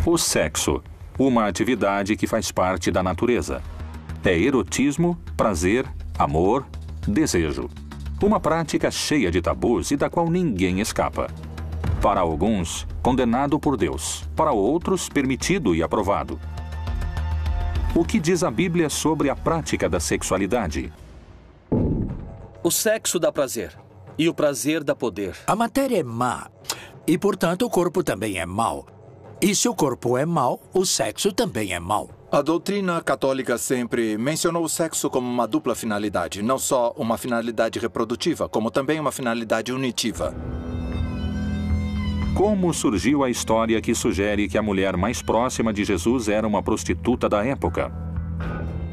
O sexo, uma atividade que faz parte da natureza. É erotismo, prazer, amor, desejo. Uma prática cheia de tabus e da qual ninguém escapa. Para alguns, condenado por Deus. Para outros, permitido e aprovado. O que diz a Bíblia sobre a prática da sexualidade? O sexo dá prazer. E o prazer dá poder. A matéria é má. E, portanto, o corpo também é mau. E se o corpo é mau, o sexo também é mau. A doutrina católica sempre mencionou o sexo como uma dupla finalidade. Não só uma finalidade reprodutiva, como também uma finalidade unitiva. Como surgiu a história que sugere que a mulher mais próxima de Jesus era uma prostituta da época?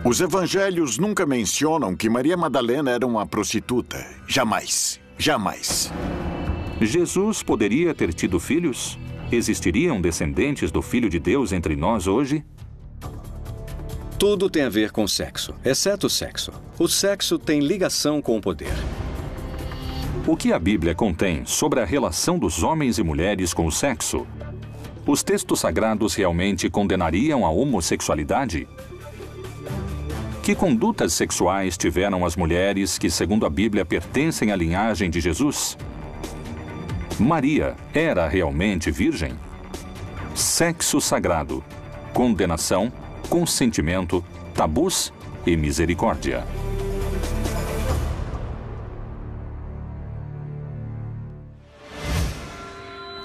Os evangelhos nunca mencionam que Maria Madalena era uma prostituta. Jamais. Jamais. Jesus poderia ter tido filhos? Existiriam descendentes do Filho de Deus entre nós hoje? Tudo tem a ver com sexo, exceto o sexo. O sexo tem ligação com o poder. O que a Bíblia contém sobre a relação dos homens e mulheres com o sexo? Os textos sagrados realmente condenariam a homossexualidade? Que condutas sexuais tiveram as mulheres que, segundo a Bíblia, pertencem à linhagem de Jesus? Maria era realmente virgem? Sexo sagrado, condenação, consentimento, tabus e misericórdia.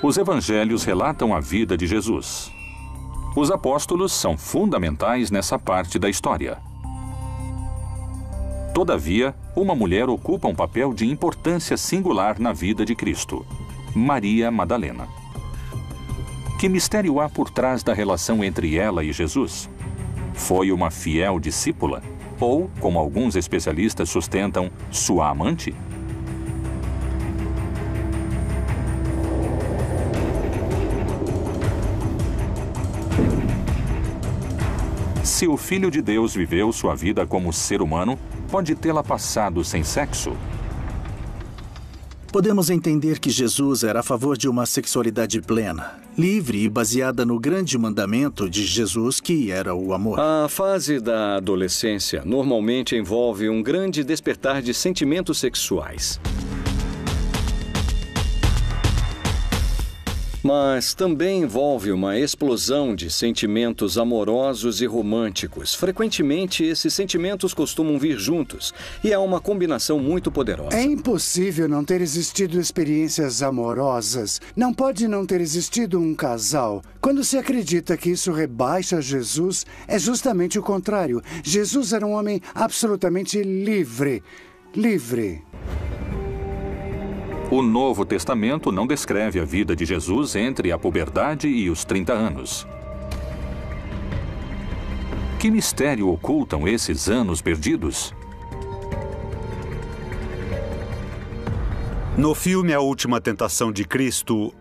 Os evangelhos relatam a vida de Jesus. Os apóstolos são fundamentais nessa parte da história. Todavia, uma mulher ocupa um papel de importância singular na vida de Cristo: Maria Madalena. Que mistério há por trás da relação entre ela e Jesus? Foi uma fiel discípula? Ou, como alguns especialistas sustentam, sua amante? Se o Filho de Deus viveu sua vida como ser humano, pode tê-la passado sem sexo? Podemos entender que Jesus era a favor de uma sexualidade plena, livre e baseada no grande mandamento de Jesus, que era o amor. A fase da adolescência normalmente envolve um grande despertar de sentimentos sexuais. Mas também envolve uma explosão de sentimentos amorosos e românticos. Frequentemente, esses sentimentos costumam vir juntos, e é uma combinação muito poderosa. É impossível não ter existido experiências amorosas. Não pode não ter existido um casal. Quando se acredita que isso rebaixa Jesus, é justamente o contrário. Jesus era um homem absolutamente livre. Livre. O Novo Testamento não descreve a vida de Jesus entre a puberdade e os 30 anos. Que mistério ocultam esses anos perdidos? No filme A Última Tentação de Cristo,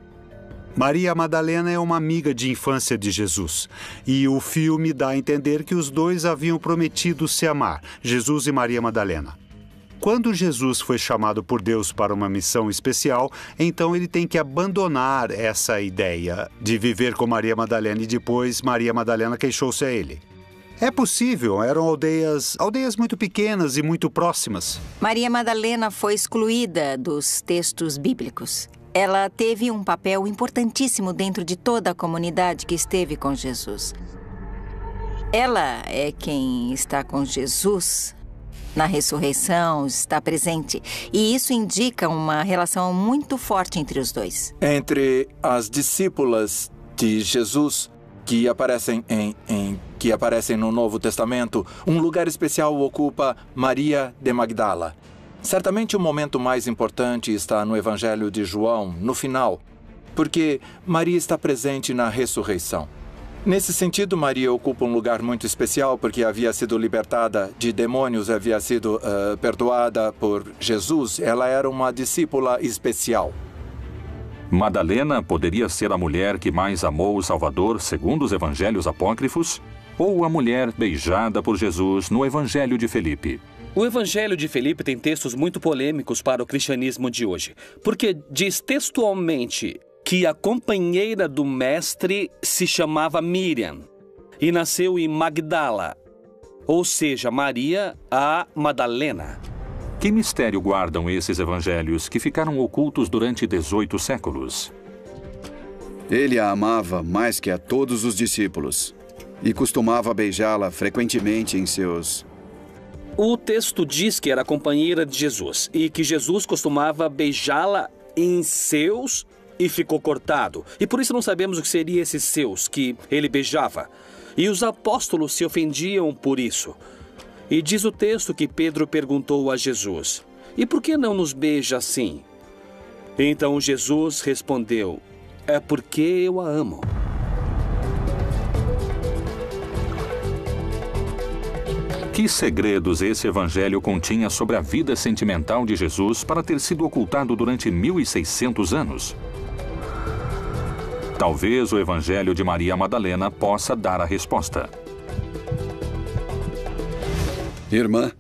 Maria Madalena é uma amiga de infância de Jesus. E o filme dá a entender que os dois haviam prometido se amar, Jesus e Maria Madalena. Quando Jesus foi chamado por Deus para uma missão especial, então ele tem que abandonar essa ideia de viver com Maria Madalena e depois Maria Madalena queixou-se a ele. É possível, eram aldeias muito pequenas e muito próximas. Maria Madalena foi excluída dos textos bíblicos. Ela teve um papel importantíssimo dentro de toda a comunidade que esteve com Jesus. Ela é quem está com Jesus na ressurreição, está presente. E isso indica uma relação muito forte entre os dois. Entre as discípulas de Jesus que aparecem no Novo Testamento, um lugar especial ocupa Maria de Magdala. Certamente o momento mais importante está no Evangelho de João, no final, porque Maria está presente na ressurreição. Nesse sentido, Maria ocupa um lugar muito especial porque havia sido libertada de demônios, havia sido perdoada por Jesus. Ela era uma discípula especial. Madalena poderia ser a mulher que mais amou o Salvador, segundo os evangelhos apócrifos, ou a mulher beijada por Jesus no Evangelho de Felipe? O Evangelho de Felipe tem textos muito polêmicos para o cristianismo de hoje, porque diz textualmente: que a companheira do mestre se chamava Miriam e nasceu em Magdala, ou seja, Maria a Madalena. Que mistério guardam esses evangelhos que ficaram ocultos durante 18 séculos? Ele a amava mais que a todos os discípulos e costumava beijá-la frequentemente em seus... O texto diz que era companheira de Jesus e que Jesus costumava beijá-la em seus e ficou cortado. E por isso não sabemos o que seria esses seus que ele beijava. E os apóstolos se ofendiam por isso. E diz o texto que Pedro perguntou a Jesus: "E por que não nos beija assim?" Então Jesus respondeu: "É porque eu a amo." Que segredos esse evangelho continha sobre a vida sentimental de Jesus para ter sido ocultado durante 1.600 anos? Talvez o evangelho de Maria Madalena possa dar a resposta. Irmã,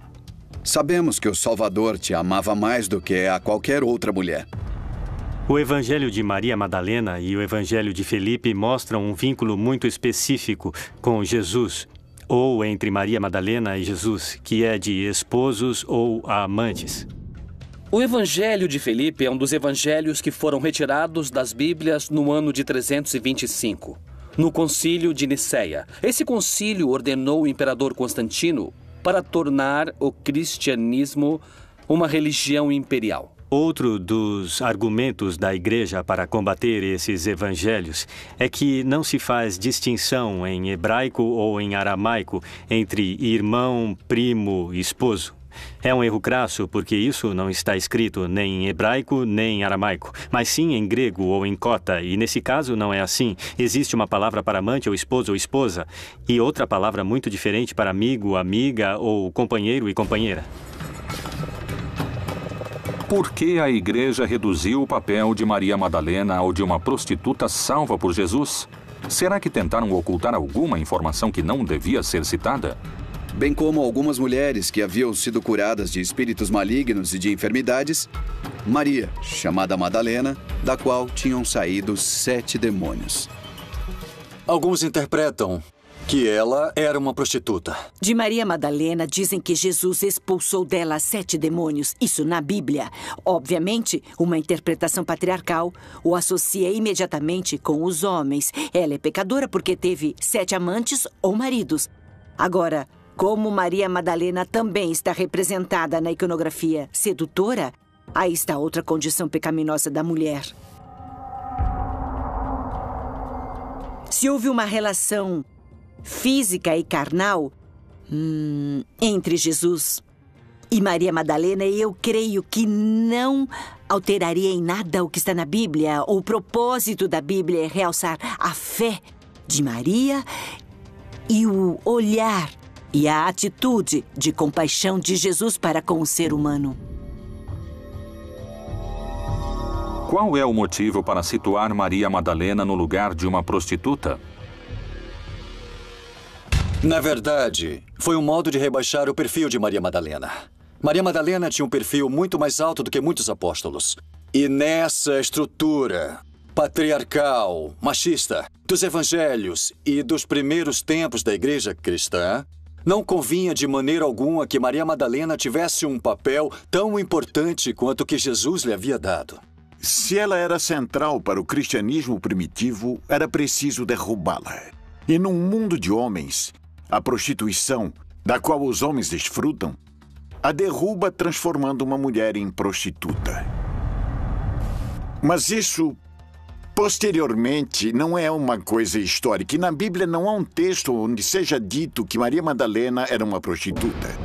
sabemos que o Salvador te amava mais do que a qualquer outra mulher. O Evangelho de Maria Madalena e o Evangelho de Felipe mostram um vínculo muito específico com Jesus, ou entre Maria Madalena e Jesus, que é de esposos ou amantes. O Evangelho de Felipe é um dos evangelhos que foram retirados das Bíblias no ano de 325, no Concílio de Nicéia. Esse concílio ordenou o imperador Constantino para tornar o cristianismo uma religião imperial. Outro dos argumentos da Igreja para combater esses evangelhos é que não se faz distinção em hebraico ou em aramaico entre irmão, primo, esposo. É um erro crasso porque isso não está escrito nem em hebraico nem em aramaico, mas sim em grego ou em cota, e nesse caso não é assim. Existe uma palavra para amante ou esposo ou esposa e outra palavra muito diferente para amigo, amiga ou companheiro e companheira. Por que a igreja reduziu o papel de Maria Madalena ao de uma prostituta salva por Jesus? Será que tentaram ocultar alguma informação que não devia ser citada? Bem como algumas mulheres que haviam sido curadas de espíritos malignos e de enfermidades, Maria, chamada Madalena, da qual tinham saído 7 demônios. Alguns interpretam que ela era uma prostituta. De Maria Madalena, dizem que Jesus expulsou dela 7 demônios. Isso na Bíblia. Obviamente, uma interpretação patriarcal o associa imediatamente com os homens. Ela é pecadora porque teve 7 amantes ou maridos. Agora, como Maria Madalena também está representada na iconografia sedutora, aí está outra condição pecaminosa da mulher. Se houve uma relação física e carnal entre Jesus e Maria Madalena, eu creio que não alteraria em nada o que está na Bíblia. O propósito da Bíblia é realçar a fé de Maria e o olhar e a atitude de compaixão de Jesus para com o ser humano. Qual é o motivo para situar Maria Madalena no lugar de uma prostituta? Na verdade, foi um modo de rebaixar o perfil de Maria Madalena. Maria Madalena tinha um perfil muito mais alto do que muitos apóstolos. E nessa estrutura patriarcal, machista, dos evangelhos e dos primeiros tempos da igreja cristã, não convinha de maneira alguma que Maria Madalena tivesse um papel tão importante quanto o que Jesus lhe havia dado. Se ela era central para o cristianismo primitivo, era preciso derrubá-la. E num mundo de homens, a prostituição, da qual os homens desfrutam, a derruba transformando uma mulher em prostituta. Mas isso, posteriormente, não é uma coisa histórica. E na Bíblia não há um texto onde seja dito que Maria Madalena era uma prostituta.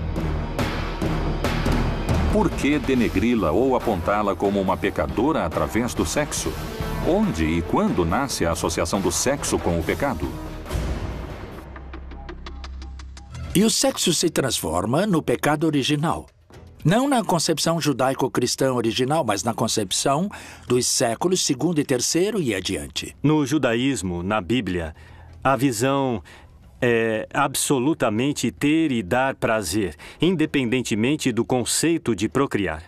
Por que denegri-la ou apontá-la como uma pecadora através do sexo? Onde e quando nasce a associação do sexo com o pecado? E o sexo se transforma no pecado original. Não na concepção judaico-cristã original, mas na concepção dos séculos II e III e adiante. No judaísmo, na Bíblia, a visão é absolutamente ter e dar prazer, independentemente do conceito de procriar.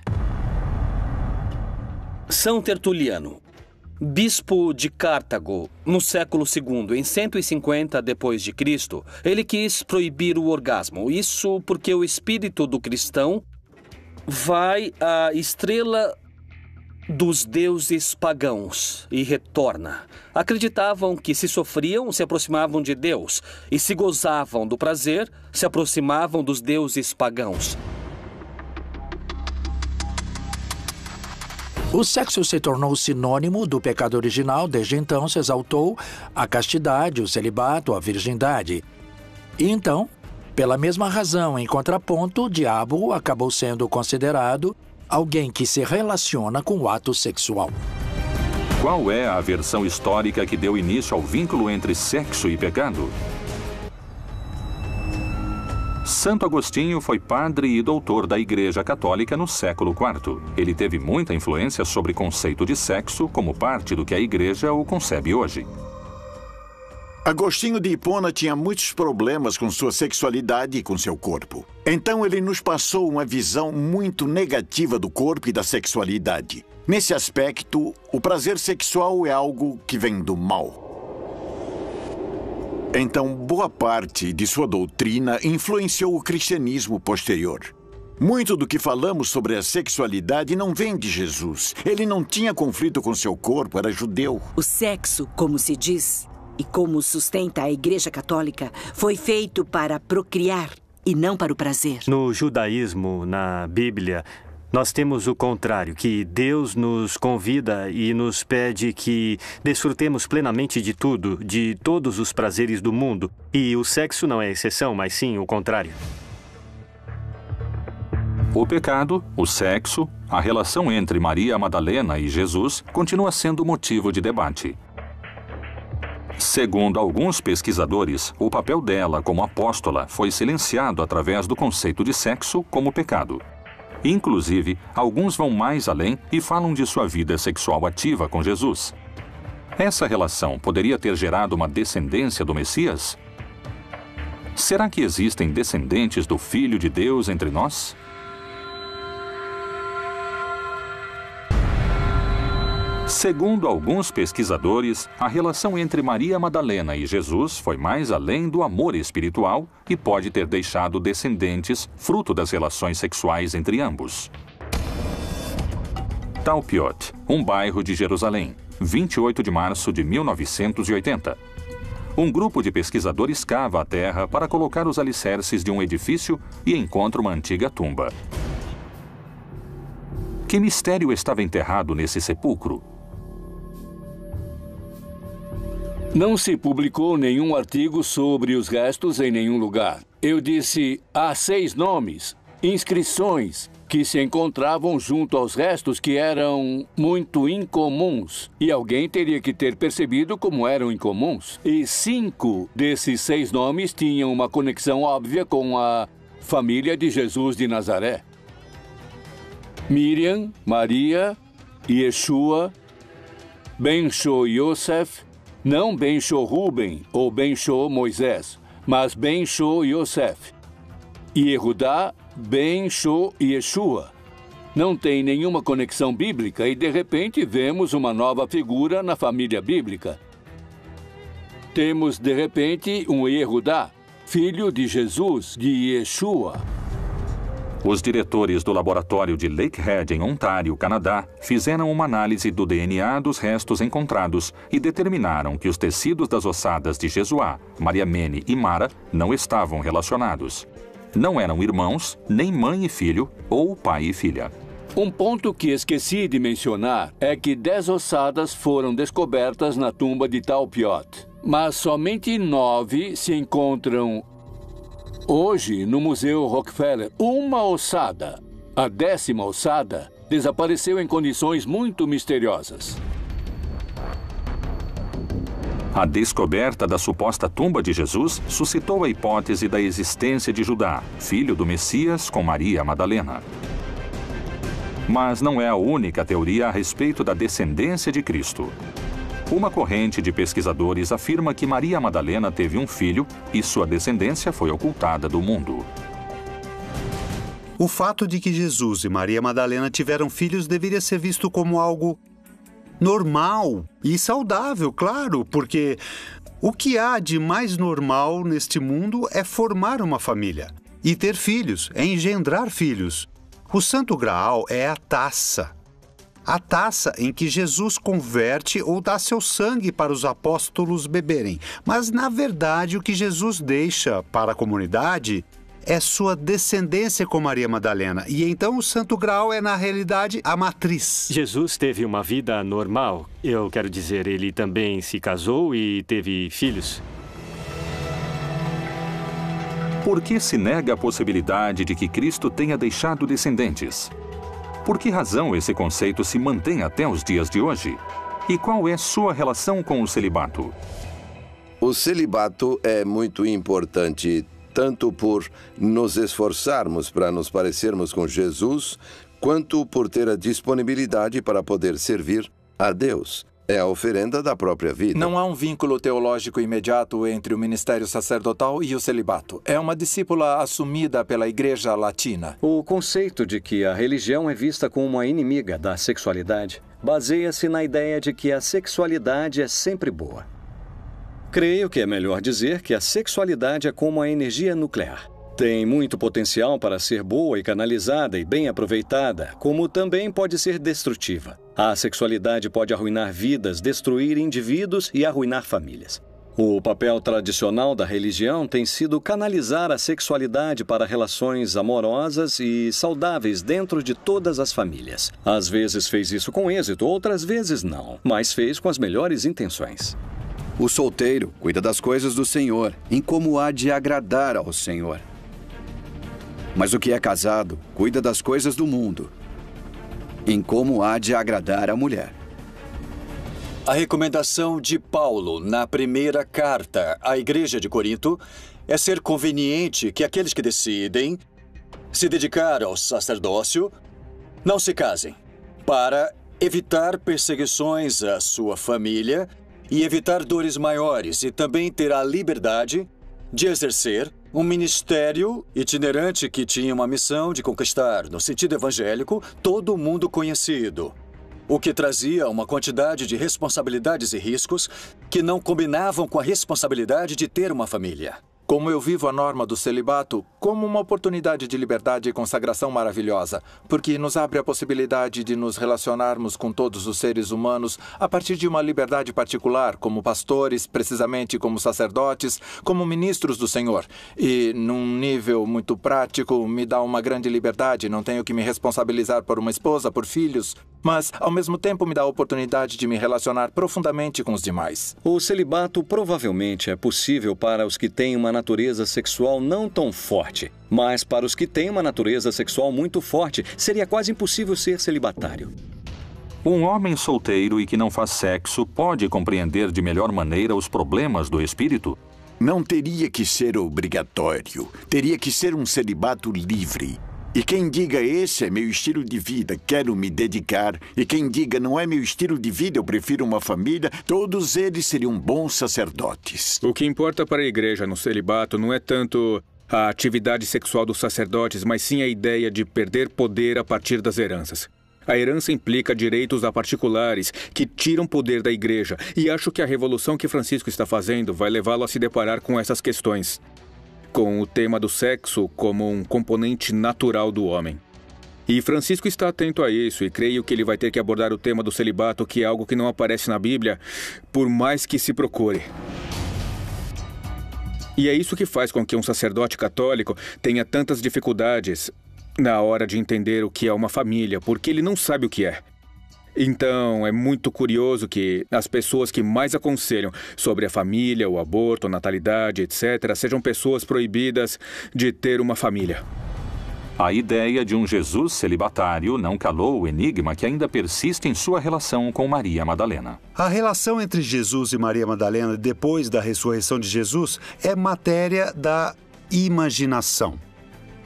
São Tertuliano, bispo de Cartago, no século II, em 150 d.C., ele quis proibir o orgasmo. Isso porque o espírito do cristão vai à estrela dos deuses pagãos e retorna. Acreditavam que se sofriam, se aproximavam de Deus, e se gozavam do prazer, se aproximavam dos deuses pagãos. O sexo se tornou sinônimo do pecado original. Desde então se exaltou a castidade, o celibato, a virgindade. E então, pela mesma razão, em contraponto, o diabo acabou sendo considerado alguém que se relaciona com o ato sexual. Qual é a versão histórica que deu início ao vínculo entre sexo e pecado? Santo Agostinho foi padre e doutor da Igreja Católica no século IV. Ele teve muita influência sobre o conceito de sexo como parte do que a Igreja o concebe hoje. Agostinho de Hipona tinha muitos problemas com sua sexualidade e com seu corpo. Então ele nos passou uma visão muito negativa do corpo e da sexualidade. Nesse aspecto, o prazer sexual é algo que vem do mal. Então, boa parte de sua doutrina influenciou o cristianismo posterior. Muito do que falamos sobre a sexualidade não vem de Jesus. Ele não tinha conflito com seu corpo, era judeu. O sexo, como se diz, e como sustenta a Igreja Católica, foi feito para procriar e não para o prazer. No judaísmo, na Bíblia, nós temos o contrário, que Deus nos convida e nos pede que desfrutemos plenamente de tudo, de todos os prazeres do mundo. E o sexo não é exceção, mas sim o contrário. O pecado, o sexo, a relação entre Maria Madalena e Jesus continua sendo motivo de debate. Segundo alguns pesquisadores, o papel dela como apóstola foi silenciado através do conceito de sexo como pecado. Inclusive, alguns vão mais além e falam de sua vida sexual ativa com Jesus. Essa relação poderia ter gerado uma descendência do Messias? Será que existem descendentes do Filho de Deus entre nós? Segundo alguns pesquisadores, a relação entre Maria Madalena e Jesus foi mais além do amor espiritual e pode ter deixado descendentes fruto das relações sexuais entre ambos. Talpiot, um bairro de Jerusalém, 28 de março de 1980. Um grupo de pesquisadores cava a terra para colocar os alicerces de um edifício e encontra uma antiga tumba. Que mistério estava enterrado nesse sepulcro? Não se publicou nenhum artigo sobre os restos em nenhum lugar. Eu disse, há 6 nomes, inscrições, que se encontravam junto aos restos que eram muito incomuns. E alguém teria que ter percebido como eram incomuns. E 5 desses 6 nomes tinham uma conexão óbvia com a família de Jesus de Nazaré. Miriam, Maria, Yeshua, Ben-Sho Yosef, não Ben-Sho Ruben ou Ben-Sho Moisés, mas Ben-Sho Yosef. E Yehudá, Ben-Sho Yeshua. Não tem nenhuma conexão bíblica e, de repente, vemos uma nova figura na família bíblica. Temos, de repente, um Yehudá, filho de Jesus, de Yeshua. Os diretores do laboratório de Lakehead, em Ontário, Canadá, fizeram uma análise do DNA dos restos encontrados e determinaram que os tecidos das ossadas de Jesuá, Mariamene e Mara não estavam relacionados. Não eram irmãos, nem mãe e filho, ou pai e filha. Um ponto que esqueci de mencionar é que 10 ossadas foram descobertas na tumba de Talpiot, mas somente 9 se encontram hoje, no Museu Rockefeller. Uma ossada, a 10ª ossada, desapareceu em condições muito misteriosas. A descoberta da suposta tumba de Jesus suscitou a hipótese da existência de Judá, filho do Messias, com Maria Madalena. Mas não é a única teoria a respeito da descendência de Cristo. Uma corrente de pesquisadores afirma que Maria Madalena teve um filho e sua descendência foi ocultada do mundo. O fato de que Jesus e Maria Madalena tiveram filhos deveria ser visto como algo normal e saudável, claro, porque o que há de mais normal neste mundo é formar uma família e ter filhos, é engendrar filhos. O Santo Graal é a taça em que Jesus converte ou dá seu sangue para os apóstolos beberem. Mas, na verdade, o que Jesus deixa para a comunidade é sua descendência com Maria Madalena. E então o Santo Graal é, na realidade, a matriz. Jesus teve uma vida normal. Eu quero dizer, ele também se casou e teve filhos. Por que se nega a possibilidade de que Cristo tenha deixado descendentes? Por que razão esse conceito se mantém até os dias de hoje? E qual é sua relação com o celibato? O celibato é muito importante, tanto por nos esforçarmos para nos parecermos com Jesus, quanto por ter a disponibilidade para poder servir a Deus. É a oferenda da própria vida. Não há um vínculo teológico imediato entre o ministério sacerdotal e o celibato. É uma discípula assumida pela Igreja Latina. O conceito de que a religião é vista como uma inimiga da sexualidade baseia-se na ideia de que a sexualidade é sempre boa. Creio que é melhor dizer que a sexualidade é como a energia nuclear. Tem muito potencial para ser boa e canalizada e bem aproveitada, como também pode ser destrutiva. A sexualidade pode arruinar vidas, destruir indivíduos e arruinar famílias. O papel tradicional da religião tem sido canalizar a sexualidade para relações amorosas e saudáveis dentro de todas as famílias. Às vezes fez isso com êxito, outras vezes não, mas fez com as melhores intenções. O solteiro cuida das coisas do Senhor, em como há de agradar ao Senhor. Mas o que é casado cuida das coisas do mundo, em como há de agradar a mulher. A recomendação de Paulo na primeira carta à Igreja de Corinto é ser conveniente que aqueles que decidem se dedicar ao sacerdócio não se casem, para evitar perseguições à sua família e evitar dores maiores, e também ter a liberdade de exercer um ministério itinerante que tinha uma missão de conquistar, no sentido evangélico, todo o mundo conhecido, o que trazia uma quantidade de responsabilidades e riscos que não combinavam com a responsabilidade de ter uma família. Como eu vivo a norma do celibato como uma oportunidade de liberdade e consagração maravilhosa, porque nos abre a possibilidade de nos relacionarmos com todos os seres humanos a partir de uma liberdade particular, como pastores, precisamente como sacerdotes, como ministros do Senhor. E, num nível muito prático, me dá uma grande liberdade. Não tenho que me responsabilizar por uma esposa, por filhos, mas, ao mesmo tempo, me dá a oportunidade de me relacionar profundamente com os demais. O celibato provavelmente é possível para os que têm uma natureza sexual não tão forte, mas para os que têm uma natureza sexual muito forte, seria quase impossível ser celibatário. Um homem solteiro e que não faz sexo pode compreender de melhor maneira os problemas do espírito? Não teria que ser obrigatório. Teria que ser um celibato livre. E quem diga esse é meu estilo de vida, quero me dedicar, e quem diga não é meu estilo de vida, eu prefiro uma família, todos eles seriam bons sacerdotes. O que importa para a igreja no celibato não é tanto a atividade sexual dos sacerdotes, mas sim a ideia de perder poder a partir das heranças. A herança implica direitos a particulares que tiram poder da igreja, e acho que a revolução que Francisco está fazendo vai levá-lo a se deparar com essas questões, com o tema do sexo como um componente natural do homem. E Francisco está atento a isso, e creio que ele vai ter que abordar o tema do celibato, que é algo que não aparece na Bíblia, por mais que se procure. E é isso que faz com que um sacerdote católico tenha tantas dificuldades na hora de entender o que é uma família, porque ele não sabe o que é. Então, é muito curioso que as pessoas que mais aconselham sobre a família, o aborto, a natalidade, etc., sejam pessoas proibidas de ter uma família. A ideia de um Jesus celibatário não calou o enigma que ainda persiste em sua relação com Maria Madalena. A relação entre Jesus e Maria Madalena depois da ressurreição de Jesus é matéria da imaginação.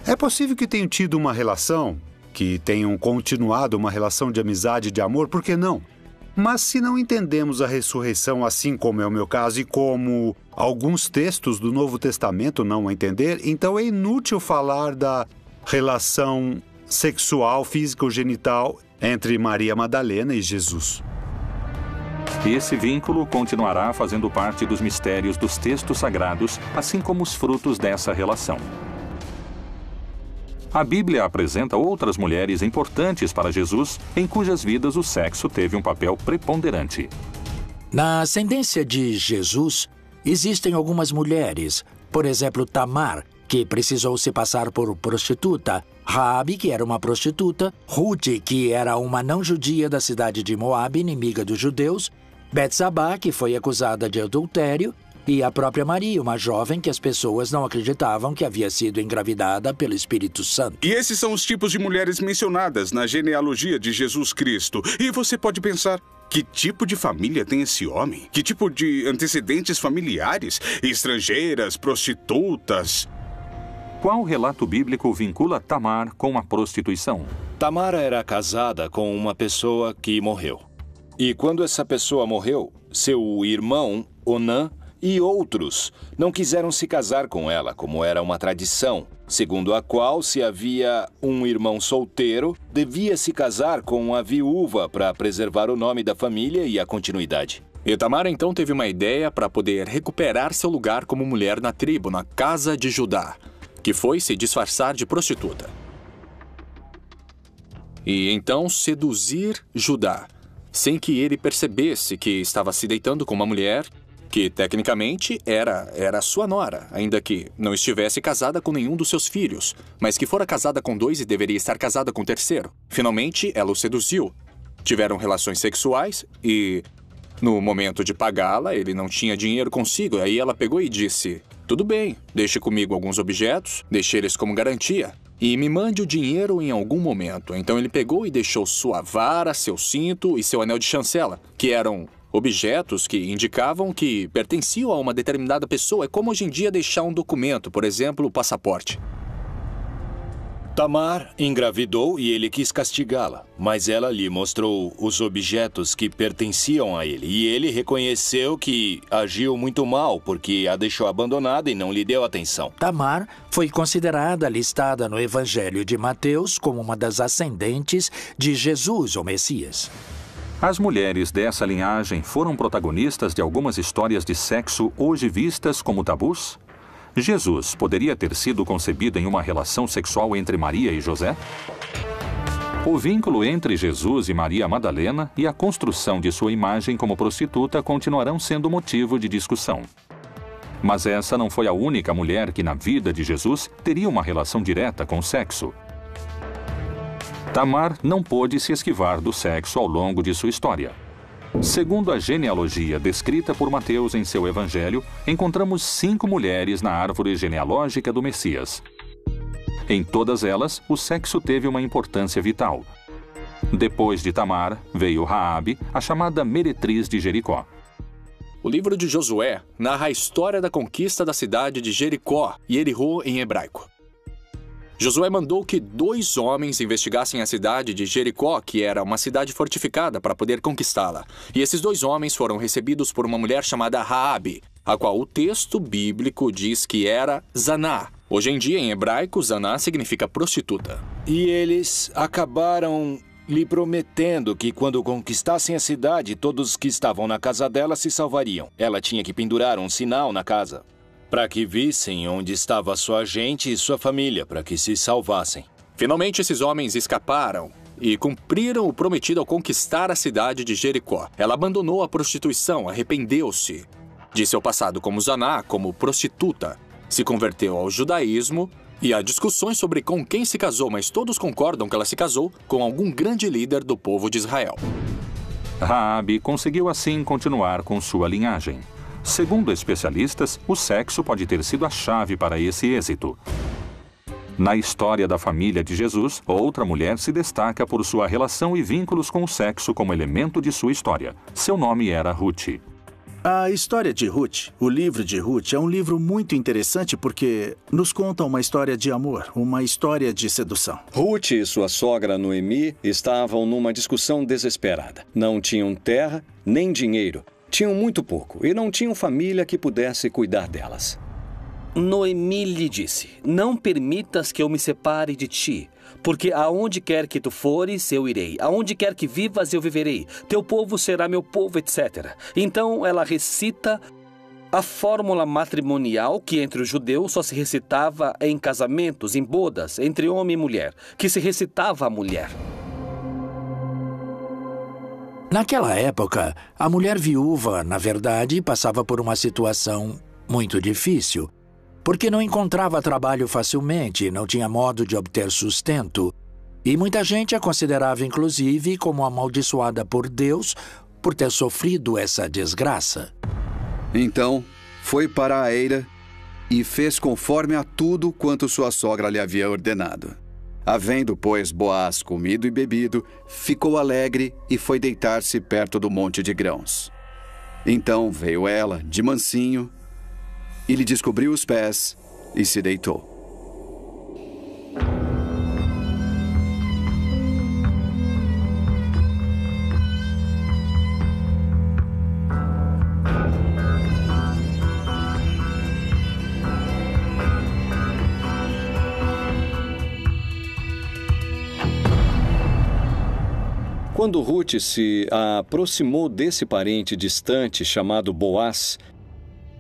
É possível que tenham tido uma relação, que tenham continuado uma relação de amizade e de amor, por que não? Mas se não entendemos a ressurreição assim como é o meu caso e como alguns textos do Novo Testamento não a entender, então é inútil falar da relação sexual, física ou genital entre Maria Madalena e Jesus. E esse vínculo continuará fazendo parte dos mistérios dos textos sagrados, assim como os frutos dessa relação. A Bíblia apresenta outras mulheres importantes para Jesus, em cujas vidas o sexo teve um papel preponderante. Na ascendência de Jesus, existem algumas mulheres, por exemplo, Tamar, que precisou se passar por prostituta, Raabe, que era uma prostituta, Ruth, que era uma não-judia da cidade de Moabe, inimiga dos judeus, Betsabá, que foi acusada de adultério, e a própria Maria, uma jovem que as pessoas não acreditavam que havia sido engravidada pelo Espírito Santo. E esses são os tipos de mulheres mencionadas na genealogia de Jesus Cristo. E você pode pensar, que tipo de família tem esse homem? Que tipo de antecedentes familiares? Estrangeiras, prostitutas? Qual relato bíblico vincula Tamar com a prostituição? Tamar era casada com uma pessoa que morreu. E quando essa pessoa morreu, seu irmão, Onã, e outros não quiseram se casar com ela, como era uma tradição, segundo a qual, se havia um irmão solteiro, devia se casar com a viúva para preservar o nome da família e a continuidade. E Tamar então teve uma ideia para poder recuperar seu lugar como mulher na tribo, na casa de Judá, que foi se disfarçar de prostituta. E então seduzir Judá, sem que ele percebesse que estava se deitando com uma mulher que tecnicamente era sua nora, ainda que não estivesse casada com nenhum dos seus filhos, mas que fora casada com 2 e deveria estar casada com o 3º. Finalmente, ela o seduziu. Tiveram relações sexuais e, no momento de pagá-la, ele não tinha dinheiro consigo. Aí ela pegou e disse, tudo bem, deixe comigo alguns objetos, deixe eles como garantia, e me mande o dinheiro em algum momento. Então ele pegou e deixou sua vara, seu cinto e seu anel de chancela, que eram objetos que indicavam que pertenciam a uma determinada pessoa. É como hoje em dia deixar um documento, por exemplo, o passaporte. Tamar engravidou e ele quis castigá-la, mas ela lhe mostrou os objetos que pertenciam a ele. E ele reconheceu que agiu muito mal, porque a deixou abandonada e não lhe deu atenção. Tamar foi considerada listada no Evangelho de Mateus como uma das ascendentes de Jesus, o Messias. As mulheres dessa linhagem foram protagonistas de algumas histórias de sexo hoje vistas como tabus? Jesus poderia ter sido concebido em uma relação sexual entre Maria e José? O vínculo entre Jesus e Maria Madalena e a construção de sua imagem como prostituta continuarão sendo motivo de discussão. Mas essa não foi a única mulher que na vida de Jesus teria uma relação direta com o sexo. Tamar não pôde se esquivar do sexo ao longo de sua história. Segundo a genealogia descrita por Mateus em seu evangelho, encontramos 5 mulheres na árvore genealógica do Messias. Em todas elas, o sexo teve uma importância vital. Depois de Tamar, veio Raabe, a chamada meretriz de Jericó. O livro de Josué narra a história da conquista da cidade de Jericó, Jericó em hebraico. Josué mandou que 2 homens investigassem a cidade de Jericó, que era uma cidade fortificada, para poder conquistá-la. E esses 2 homens foram recebidos por uma mulher chamada Raabe, a qual o texto bíblico diz que era Zaná. Hoje em dia, em hebraico, Zaná significa prostituta. E eles acabaram lhe prometendo que quando conquistassem a cidade, todos que estavam na casa dela se salvariam. Ela tinha que pendurar um sinal na casa, para que vissem onde estava sua gente e sua família, para que se salvassem. Finalmente, esses homens escaparam e cumpriram o prometido ao conquistar a cidade de Jericó. Ela abandonou a prostituição, arrependeu-se de seu passado como Zaná, como prostituta, se converteu ao judaísmo e há discussões sobre com quem se casou, mas todos concordam que ela se casou com algum grande líder do povo de Israel. Raabe conseguiu assim continuar com sua linhagem. Segundo especialistas, o sexo pode ter sido a chave para esse êxito. Na história da família de Jesus, outra mulher se destaca por sua relação e vínculos com o sexo como elemento de sua história. Seu nome era Ruth. A história de Ruth, o livro de Ruth, é um livro muito interessante porque nos conta uma história de amor, uma história de sedução. Ruth e sua sogra Noemi estavam numa discussão desesperada. Não tinham terra nem dinheiro. Tinham muito pouco e não tinham família que pudesse cuidar delas. Noemi lhe disse: não permitas que eu me separe de ti, porque aonde quer que tu fores, eu irei. Aonde quer que vivas, eu viverei. Teu povo será meu povo, etc. Então ela recita a fórmula matrimonial que entre os judeus só se recitava em casamentos, em bodas, entre homem e mulher, que se recitava à mulher. Naquela época, a mulher viúva, na verdade, passava por uma situação muito difícil, porque não encontrava trabalho facilmente, não tinha modo de obter sustento, e muita gente a considerava, inclusive, como amaldiçoada por Deus por ter sofrido essa desgraça. Então, foi para a eira e fez conforme a tudo quanto sua sogra lhe havia ordenado. Havendo, pois, Boaz comido e bebido, ficou alegre e foi deitar-se perto do monte de grãos. Então veio ela, de mansinho, e lhe descobriu os pés e se deitou. Quando Ruth se aproximou desse parente distante chamado Boaz,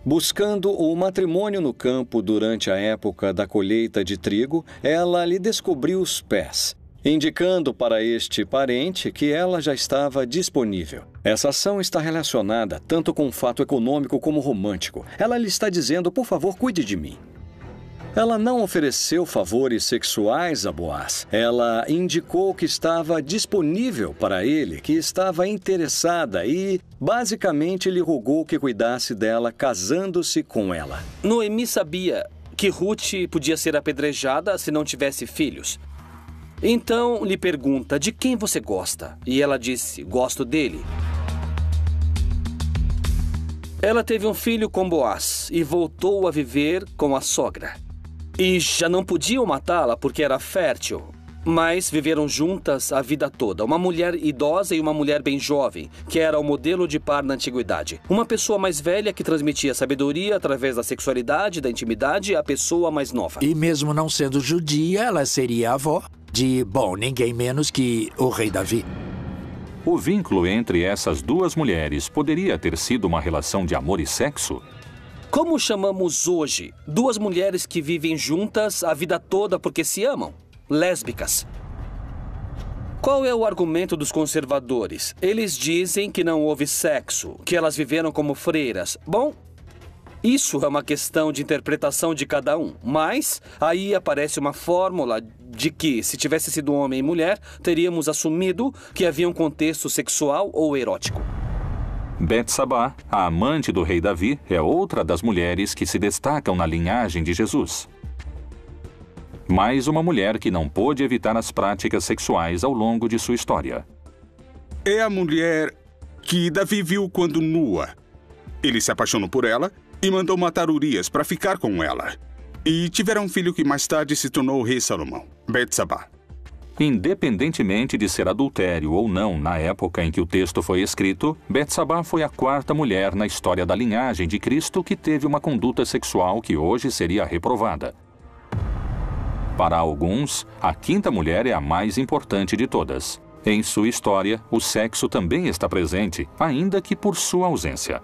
buscando o matrimônio no campo durante a época da colheita de trigo, ela lhe descobriu os pés, indicando para este parente que ela já estava disponível. Essa ação está relacionada tanto com o fato econômico como romântico. Ela lhe está dizendo: por favor, cuide de mim. Ela não ofereceu favores sexuais a Boaz. Ela indicou que estava disponível para ele, que estava interessada e, basicamente, lhe rogou que cuidasse dela, casando-se com ela. Noemi sabia que Ruth podia ser apedrejada se não tivesse filhos. Então, lhe pergunta: de quem você gosta? E ela disse: gosto dele. Ela teve um filho com Boaz e voltou a viver com a sogra. E já não podiam matá-la porque era fértil, mas viveram juntas a vida toda. Uma mulher idosa e uma mulher bem jovem, que era o modelo de par na antiguidade. Uma pessoa mais velha que transmitia sabedoria através da sexualidade, da intimidade, à pessoa mais nova. E mesmo não sendo judia, ela seria avó de, ninguém menos que o rei Davi. O vínculo entre essas duas mulheres poderia ter sido uma relação de amor e sexo? Como chamamos hoje duas mulheres que vivem juntas a vida toda porque se amam? Lésbicas. Qual é o argumento dos conservadores? Eles dizem que não houve sexo, que elas viveram como freiras. Bom, isso é uma questão de interpretação de cada um, mas aí aparece uma fórmula de que, se tivesse sido homem e mulher, teríamos assumido que havia um contexto sexual ou erótico. Betsabá, a amante do rei Davi, é outra das mulheres que se destacam na linhagem de Jesus. Mais uma mulher que não pôde evitar as práticas sexuais ao longo de sua história. É a mulher que Davi viu quando nua. Ele se apaixonou por ela e mandou matar Urias para ficar com ela. E tiveram um filho que mais tarde se tornou o rei Salomão, Betsabá. Independentemente de ser adultério ou não na época em que o texto foi escrito, Betsabá foi a quarta mulher na história da linhagem de Cristo que teve uma conduta sexual que hoje seria reprovada. Para alguns, a quinta mulher é a mais importante de todas. Em sua história, o sexo também está presente, ainda que por sua ausência.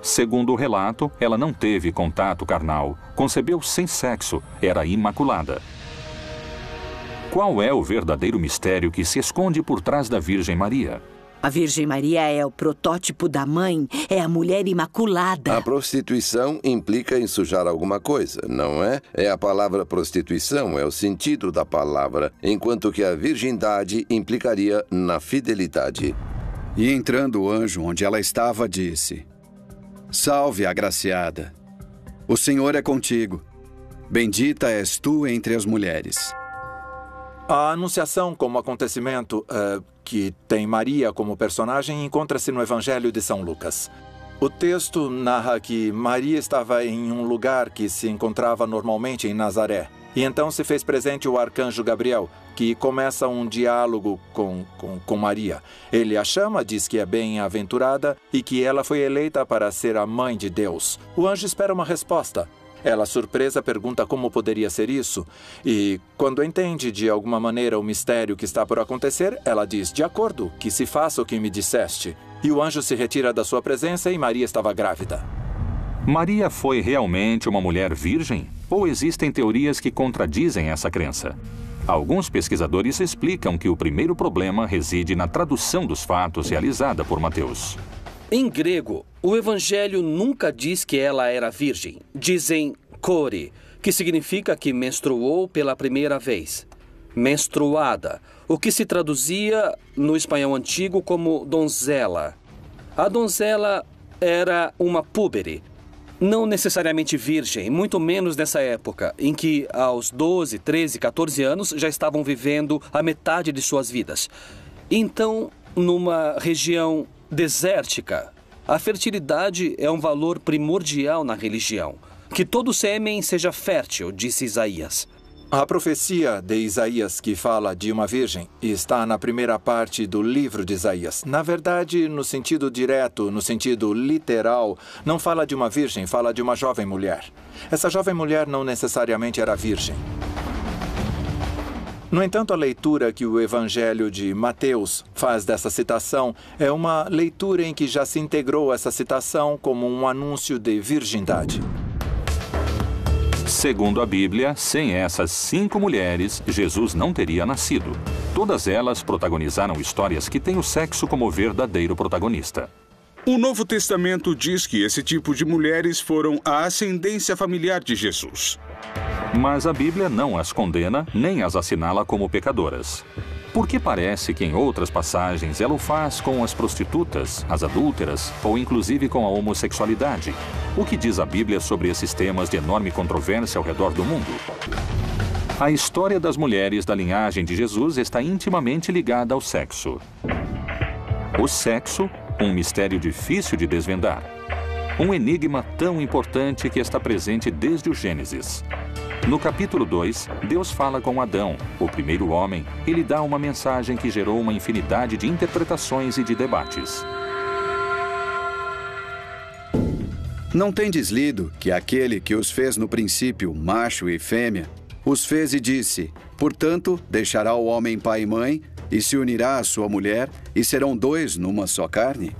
Segundo o relato, ela não teve contato carnal, concebeu sem sexo, era imaculada. Qual é o verdadeiro mistério que se esconde por trás da Virgem Maria? A Virgem Maria é o protótipo da mãe, é a mulher imaculada. A prostituição implica em sujar alguma coisa, não é? É a palavra prostituição, é o sentido da palavra, enquanto que a virgindade implicaria na fidelidade. E entrando o anjo onde ela estava, disse: Salve, agraciada, o Senhor é contigo, bendita és tu entre as mulheres. A anunciação como acontecimento que tem Maria como personagem encontra-se no Evangelho de São Lucas. O texto narra que Maria estava em um lugar que se encontrava normalmente em Nazaré. E então se fez presente o arcanjo Gabriel, que começa um diálogo com Maria. Ele a chama, diz que é bem-aventurada e que ela foi eleita para ser a mãe de Deus. O anjo espera uma resposta. Ela, surpresa, pergunta como poderia ser isso. E, quando entende de alguma maneira o mistério que está por acontecer, ela diz: de acordo, que se faça o que me disseste. E o anjo se retira da sua presença e Maria estava grávida. Maria foi realmente uma mulher virgem? Ou existem teorias que contradizem essa crença? Alguns pesquisadores explicam que o primeiro problema reside na tradução dos fatos realizada por Mateus. Em grego, o evangelho nunca diz que ela era virgem. Dizem kore, que significa que menstruou pela primeira vez. Menstruada, o que se traduzia no espanhol antigo como donzela. A donzela era uma púbere, não necessariamente virgem, muito menos nessa época, em que aos 12, 13, 14 anos já estavam vivendo a metade de suas vidas. Então, numa região desértica, a fertilidade é um valor primordial na religião. Que todo sêmen seja fértil, disse Isaías. A profecia de Isaías, que fala de uma virgem, está na primeira parte do livro de Isaías. Na verdade, no sentido direto, no sentido literal, não fala de uma virgem, fala de uma jovem mulher. Essa jovem mulher não necessariamente era virgem. No entanto, a leitura que o Evangelho de Mateus faz dessa citação é uma leitura em que já se integrou essa citação como um anúncio de virgindade. Segundo a Bíblia, sem essas 5 mulheres, Jesus não teria nascido. Todas elas protagonizaram histórias que têm o sexo como verdadeiro protagonista. O Novo Testamento diz que esse tipo de mulheres foram a ascendência familiar de Jesus. Mas a Bíblia não as condena nem as assinala como pecadoras. Porque parece que em outras passagens ela o faz com as prostitutas, as adúlteras ou inclusive com a homossexualidade. O que diz a Bíblia sobre esses temas de enorme controvérsia ao redor do mundo? A história das mulheres da linhagem de Jesus está intimamente ligada ao sexo. O sexo, um mistério difícil de desvendar. Um enigma tão importante que está presente desde o Gênesis. No capítulo 2, Deus fala com Adão, o primeiro homem, e lhe dá uma mensagem que gerou uma infinidade de interpretações e de debates. Não tendes lido que aquele que os fez no princípio, macho e fêmea, os fez e disse: portanto, deixará o homem pai e mãe, e se unirá à sua mulher, e serão 2 numa só carne?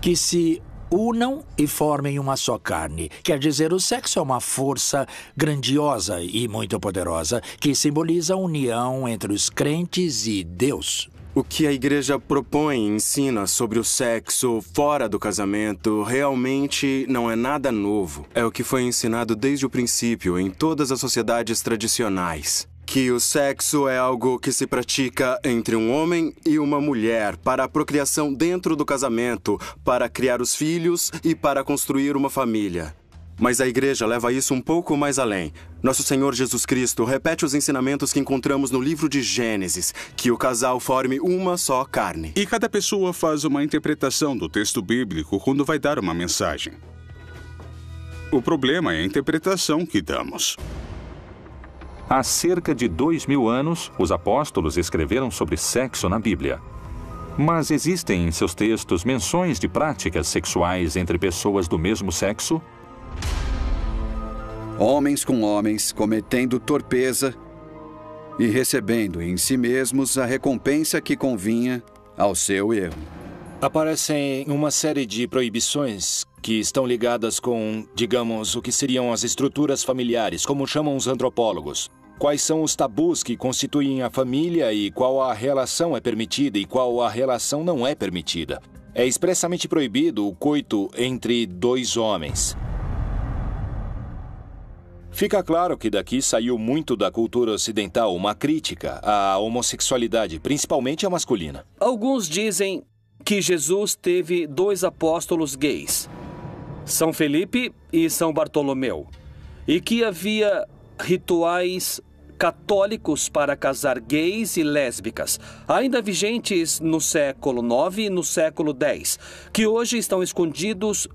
Que se unam e formem uma só carne. Quer dizer, o sexo é uma força grandiosa e muito poderosa que simboliza a união entre os crentes e Deus. O que a igreja propõe e ensina sobre o sexo fora do casamento realmente não é nada novo. É o que foi ensinado desde o princípio em todas as sociedades tradicionais. Que o sexo é algo que se pratica entre um homem e uma mulher para a procriação dentro do casamento, para criar os filhos e para construir uma família. Mas a igreja leva isso um pouco mais além. Nosso Senhor Jesus Cristo repete os ensinamentos que encontramos no livro de Gênesis, que o casal forme uma só carne. E cada pessoa faz uma interpretação do texto bíblico quando vai dar uma mensagem. O problema é a interpretação que damos. Há cerca de 2000 anos, os apóstolos escreveram sobre sexo na Bíblia. Mas existem em seus textos menções de práticas sexuais entre pessoas do mesmo sexo? Homens com homens, cometendo torpeza e recebendo em si mesmos a recompensa que convinha ao seu erro. Aparecem uma série de proibições que estão ligadas com, digamos, o que seriam as estruturas familiares, como chamam os antropólogos. Quais são os tabus que constituem a família e qual a relação é permitida e qual a relação não é permitida. É expressamente proibido o coito entre 2 homens. Fica claro que daqui saiu muito da cultura ocidental uma crítica à homossexualidade, principalmente a masculina. Alguns dizem que Jesus teve 2 apóstolos gays, São Felipe e São Bartolomeu, e que havia rituais católicos para casar gays e lésbicas, ainda vigentes no século IX e no século X, que hoje estão escondidos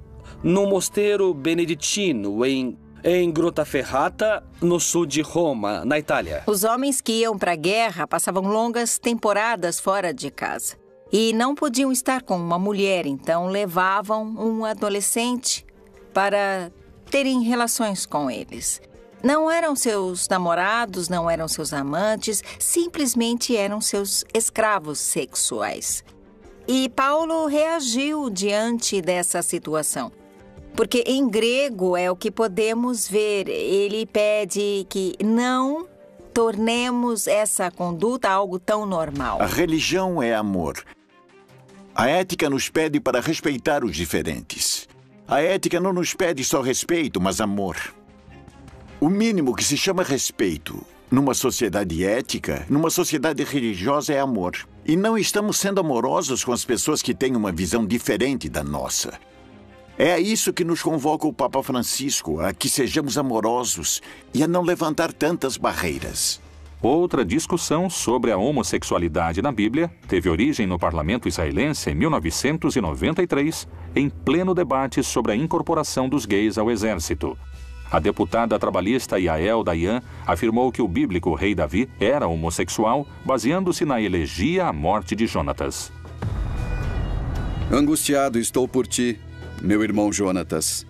no mosteiro beneditino em Grottaferrata, no sul de Roma, na Itália. Os homens que iam para a guerra passavam longas temporadas fora de casa e não podiam estar com uma mulher, então levavam um adolescente para terem relações com eles. Não eram seus namorados, não eram seus amantes, simplesmente eram seus escravos sexuais. E Paulo reagiu diante dessa situação. Porque em grego é o que podemos ver. Ele pede que não tornemos essa conduta algo tão normal. A religião é amor. A ética nos pede para respeitar os diferentes. A ética não nos pede só respeito, mas amor. O mínimo que se chama respeito numa sociedade ética, numa sociedade religiosa, é amor. E não estamos sendo amorosos com as pessoas que têm uma visão diferente da nossa. É a isso que nos convoca o Papa Francisco, a que sejamos amorosos e a não levantar tantas barreiras. Outra discussão sobre a homossexualidade na Bíblia teve origem no parlamento israelense em 1993, em pleno debate sobre a incorporação dos gays ao exército. A deputada trabalhista Yael Dayan afirmou que o bíblico rei Davi era homossexual, baseando-se na elegia à morte de Jonatas. Angustiado estou por ti, meu irmão Jonatas.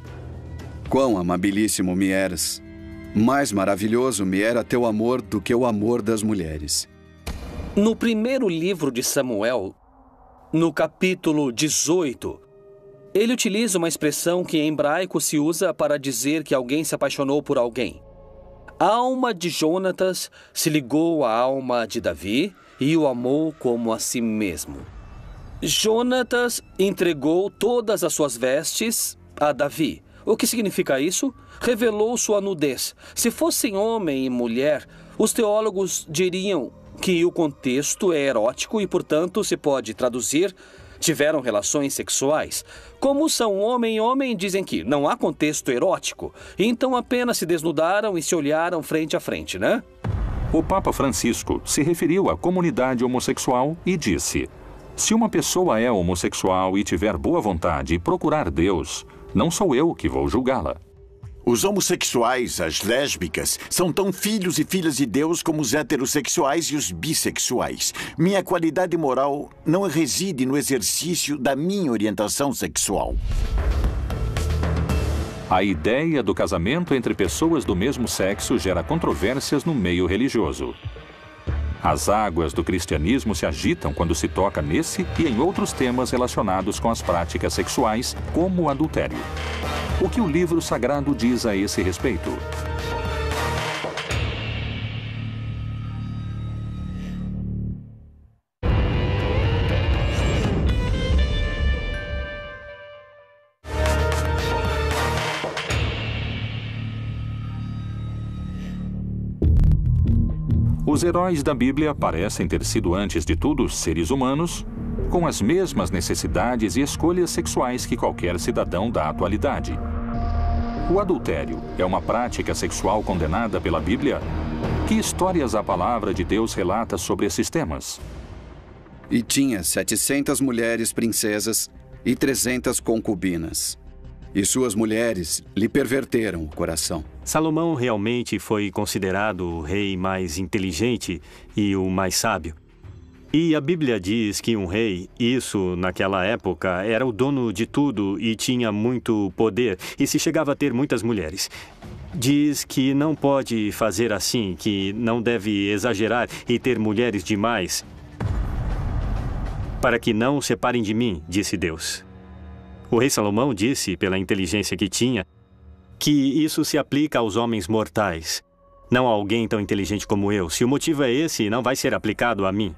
Quão amabilíssimo me eras. Mais maravilhoso me era teu amor do que o amor das mulheres. No primeiro livro de Samuel, no capítulo 18, ele utiliza uma expressão que em hebraico se usa para dizer que alguém se apaixonou por alguém. A alma de Jonatas se ligou à alma de Davi e o amou como a si mesmo. Jonatas entregou todas as suas vestes a Davi. O que significa isso? Revelou sua nudez. Se fossem homem e mulher, os teólogos diriam que o contexto é erótico e, portanto, se pode traduzir: tiveram relações sexuais. Como são homem e homem, dizem que não há contexto erótico. Então apenas se desnudaram e se olharam frente a frente, né? O Papa Francisco se referiu à comunidade homossexual e disse: se uma pessoa é homossexual e tiver boa vontade e procurar Deus, não sou eu que vou julgá-la. Os homossexuais, as lésbicas, são tão filhos e filhas de Deus como os heterossexuais e os bissexuais. Minha qualidade moral não reside no exercício da minha orientação sexual. A ideia do casamento entre pessoas do mesmo sexo gera controvérsias no meio religioso. As águas do cristianismo se agitam quando se toca nesse e em outros temas relacionados com as práticas sexuais, como o adultério. O que o livro sagrado diz a esse respeito? Os heróis da Bíblia parecem ter sido, antes de tudo, seres humanos, com as mesmas necessidades e escolhas sexuais que qualquer cidadão da atualidade. O adultério é uma prática sexual condenada pela Bíblia? Que histórias a palavra de Deus relata sobre esses temas? E tinha 700 mulheres princesas e 300 concubinas. E suas mulheres lhe perverteram o coração. Salomão realmente foi considerado o rei mais inteligente e o mais sábio. E a Bíblia diz que um rei, isso naquela época, era o dono de tudo e tinha muito poder e se chegava a ter muitas mulheres. Diz que não pode fazer assim, que não deve exagerar e ter mulheres demais, para que não separem de mim, disse Deus. O rei Salomão disse, pela inteligência que tinha, que isso se aplica aos homens mortais, não a alguém tão inteligente como eu. Se o motivo é esse, não vai ser aplicado a mim.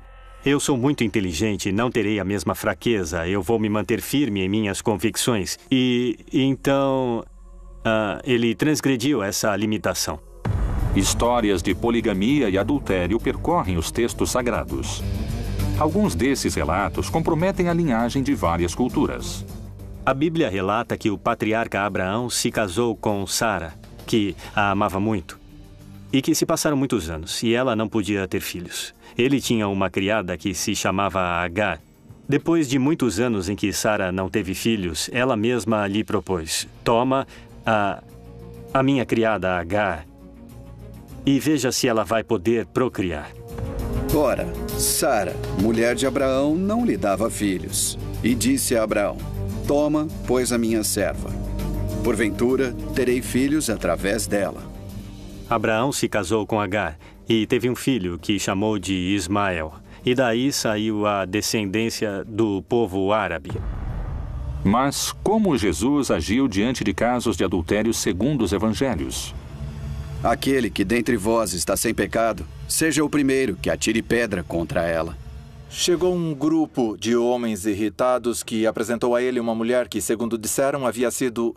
Eu sou muito inteligente, não terei a mesma fraqueza, eu vou me manter firme em minhas convicções. E então, ele transgrediu essa limitação. Histórias de poligamia e adultério percorrem os textos sagrados. Alguns desses relatos comprometem a linhagem de várias culturas. A Bíblia relata que o patriarca Abraão se casou com Sara, que a amava muito, e que se passaram muitos anos, e ela não podia ter filhos. Ele tinha uma criada que se chamava Agar. Depois de muitos anos em que Sara não teve filhos, ela mesma lhe propôs: toma a minha criada Agar e veja se ela vai poder procriar. Ora, Sara, mulher de Abraão, não lhe dava filhos. E disse a Abraão: toma, pois, a minha serva. Porventura, terei filhos através dela. Abraão se casou com Agar e teve um filho que chamou de Ismael. E daí saiu a descendência do povo árabe. Mas como Jesus agiu diante de casos de adultério segundo os evangelhos? Aquele que dentre vós está sem pecado, seja o primeiro que atire pedra contra ela. Chegou um grupo de homens irritados que apresentou a ele uma mulher que, segundo disseram, havia sido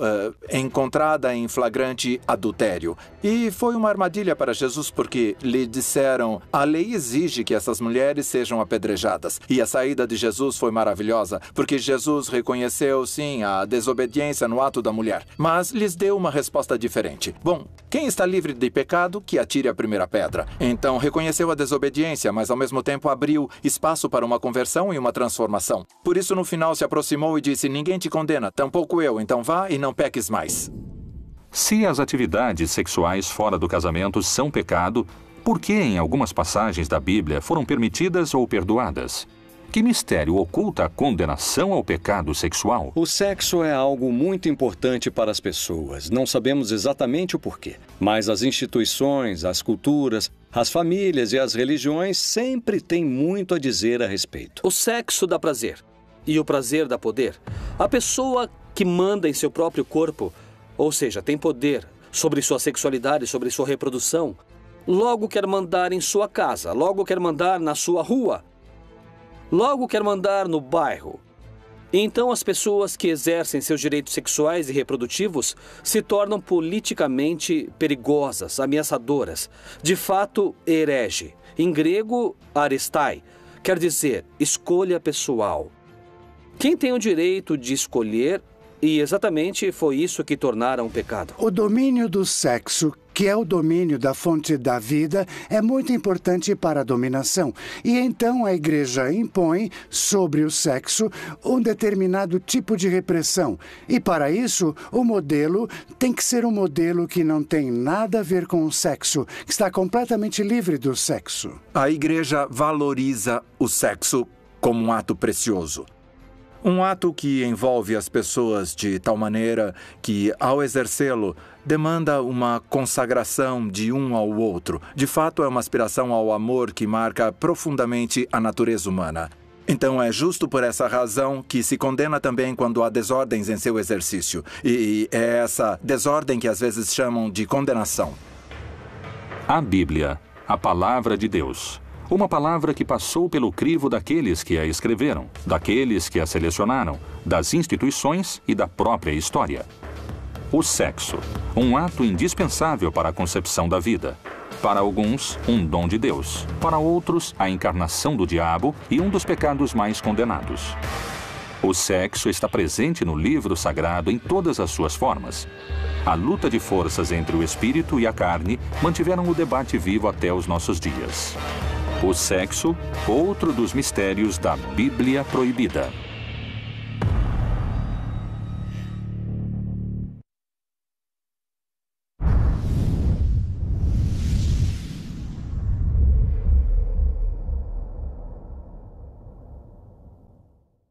encontrada em flagrante adultério. E foi uma armadilha para Jesus porque lhe disseram: a lei exige que essas mulheres sejam apedrejadas. E a saída de Jesus foi maravilhosa, porque Jesus reconheceu, sim, a desobediência no ato da mulher, mas lhes deu uma resposta diferente. Bom, quem está livre de pecado, que atire a primeira pedra. Então reconheceu a desobediência, mas ao mesmo tempo abriu espaço para uma conversão e uma transformação. Por isso, no final, se aproximou e disse: ninguém te condena, tampouco eu, então vá e não peques mais. Se as atividades sexuais fora do casamento são pecado, por que em algumas passagens da Bíblia foram permitidas ou perdoadas? Que mistério oculta a condenação ao pecado sexual? O sexo é algo muito importante para as pessoas. Não sabemos exatamente o porquê, mas as instituições, as culturas, as famílias e as religiões sempre têm muito a dizer a respeito. O sexo dá prazer e o prazer dá poder. A pessoa que manda em seu próprio corpo, ou seja, tem poder sobre sua sexualidade, sobre sua reprodução, logo quer mandar em sua casa, logo quer mandar na sua rua, logo quer mandar no bairro. Então as pessoas que exercem seus direitos sexuais e reprodutivos se tornam politicamente perigosas, ameaçadoras. De fato, herege. Em grego, aristai, quer dizer escolha pessoal. Quem tem o direito de escolher, e exatamente foi isso que tornaram um pecado. O domínio do sexo, que é o domínio da fonte da vida, é muito importante para a dominação. E então a Igreja impõe sobre o sexo um determinado tipo de repressão. E para isso, o modelo tem que ser um modelo que não tem nada a ver com o sexo, que está completamente livre do sexo. A Igreja valoriza o sexo como um ato precioso. Um ato que envolve as pessoas de tal maneira que, ao exercê-lo, demanda uma consagração de um ao outro. De fato, é uma aspiração ao amor que marca profundamente a natureza humana. Então, é justo por essa razão que se condena também quando há desordens em seu exercício. E é essa desordem que às vezes chamam de condenação. A Bíblia, a palavra de Deus. Uma palavra que passou pelo crivo daqueles que a escreveram, daqueles que a selecionaram, das instituições e da própria história. O sexo, um ato indispensável para a concepção da vida. Para alguns, um dom de Deus. Para outros, a encarnação do diabo e um dos pecados mais condenados. O sexo está presente no livro sagrado em todas as suas formas. A luta de forças entre o espírito e a carne mantiveram o debate vivo até os nossos dias. O sexo, outro dos mistérios da Bíblia proibida.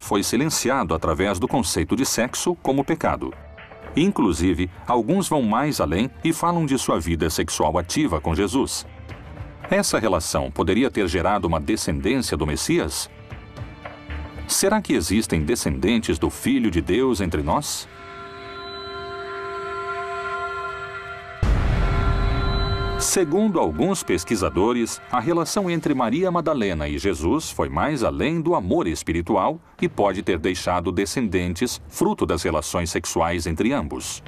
Foi silenciado através do conceito de sexo como pecado. Inclusive, alguns vão mais além e falam de sua vida sexual ativa com Jesus. Essa relação poderia ter gerado uma descendência do Messias? Será que existem descendentes do Filho de Deus entre nós? Segundo alguns pesquisadores, a relação entre Maria Madalena e Jesus foi mais além do amor espiritual e pode ter deixado descendentes fruto das relações sexuais entre ambos.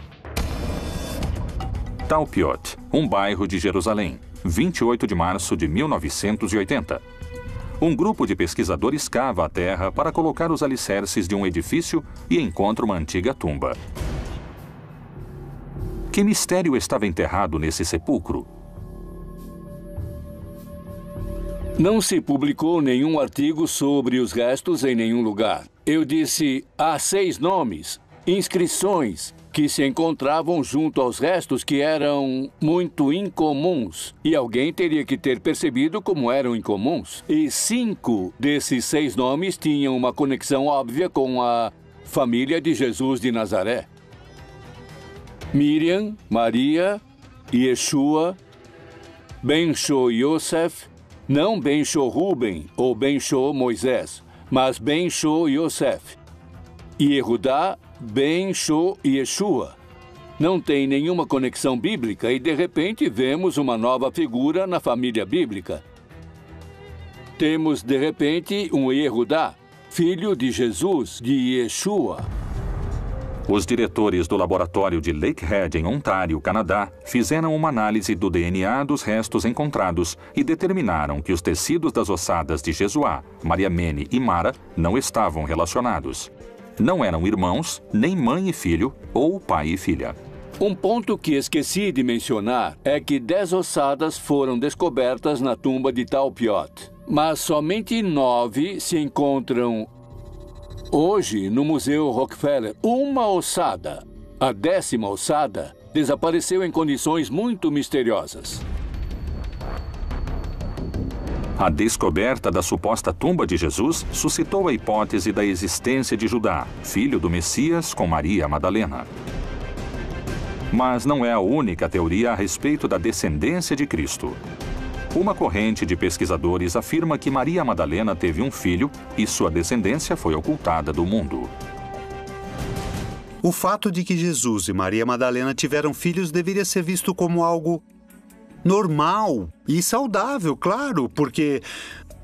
Talpiot, um bairro de Jerusalém, 28 de março de 1980. Um grupo de pesquisadores cava a terra para colocar os alicerces de um edifício e encontra uma antiga tumba. Que mistério estava enterrado nesse sepulcro? Não se publicou nenhum artigo sobre os restos em nenhum lugar. Eu disse, há 6 nomes, inscrições, que se encontravam junto aos restos que eram muito incomuns. E alguém teria que ter percebido como eram incomuns. E 5 desses 6 nomes tinham uma conexão óbvia com a família de Jesus de Nazaré. Miriam, Maria, Yeshua, Ben-Shô Yosef, não Ben-Shô Ruben ou Ben-Shô Moisés, mas Ben-Shô Yosef. E Yehudá, Ben-Shô Yeshua. Não tem nenhuma conexão bíblica e, de repente, vemos uma nova figura na família bíblica. Temos, de repente, um Yehudá, filho de Jesus, de Yeshua. Os diretores do laboratório de Lakehead, em Ontário, Canadá, fizeram uma análise do DNA dos restos encontrados e determinaram que os tecidos das ossadas de Jesuá, Mariamene e Mara não estavam relacionados. Não eram irmãos, nem mãe e filho, ou pai e filha. Um ponto que esqueci de mencionar é que 10 ossadas foram descobertas na tumba de Talpiot, mas somente 9 se encontram hoje no Museu Rockefeller. Uma ossada, a 10ª ossada, desapareceu em condições muito misteriosas. A descoberta da suposta tumba de Jesus suscitou a hipótese da existência de Judá, filho do Messias, com Maria Madalena. Mas não é a única teoria a respeito da descendência de Cristo. Uma corrente de pesquisadores afirma que Maria Madalena teve um filho e sua descendência foi ocultada do mundo. O fato de que Jesus e Maria Madalena tiveram filhos deveria ser visto como algo normal e saudável, claro, porque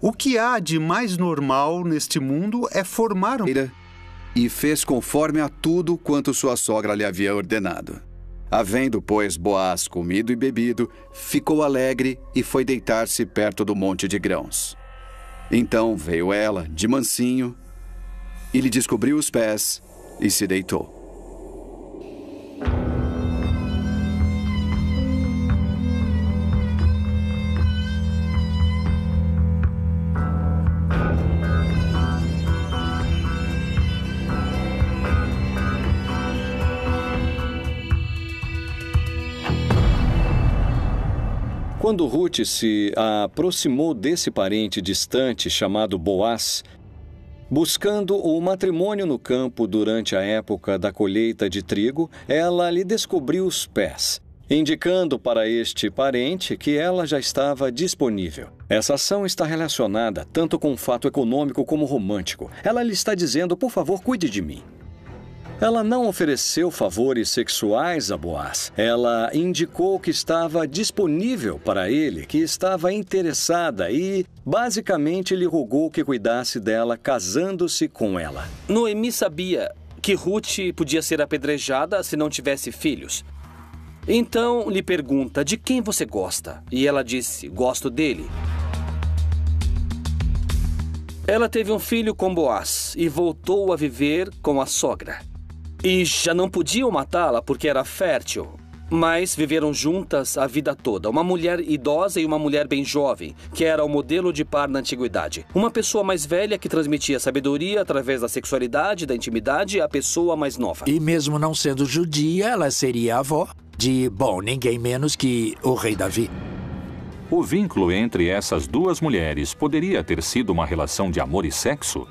o que há de mais normal neste mundo é formar um... E fez conforme a tudo quanto sua sogra lhe havia ordenado. Havendo, pois, Boaz comido e bebido, ficou alegre e foi deitar-se perto do monte de grãos. Então veio ela, de mansinho, e lhe descobriu os pés e se deitou. Quando Ruth se aproximou desse parente distante chamado Boaz, buscando o matrimônio no campo durante a época da colheita de trigo, ela lhe descobriu os pés, indicando para este parente que ela já estava disponível. Essa ação está relacionada tanto com o fato econômico como romântico. Ela lhe está dizendo, por favor, cuide de mim. Ela não ofereceu favores sexuais a Boaz. Ela indicou que estava disponível para ele, que estava interessada e, basicamente, lhe rogou que cuidasse dela, casando-se com ela. Noemi sabia que Ruth podia ser apedrejada se não tivesse filhos. Então, lhe pergunta, de quem você gosta? E ela disse, gosto dele. Ela teve um filho com Boaz e voltou a viver com a sogra. E já não podiam matá-la porque era fértil, mas viveram juntas a vida toda. Uma mulher idosa e uma mulher bem jovem, que era o modelo de par na antiguidade. Uma pessoa mais velha que transmitia sabedoria através da sexualidade, da intimidade, à pessoa mais nova. E mesmo não sendo judia, ela seria a avó de, ninguém menos que o rei Davi. O vínculo entre essas duas mulheres poderia ter sido uma relação de amor e sexo?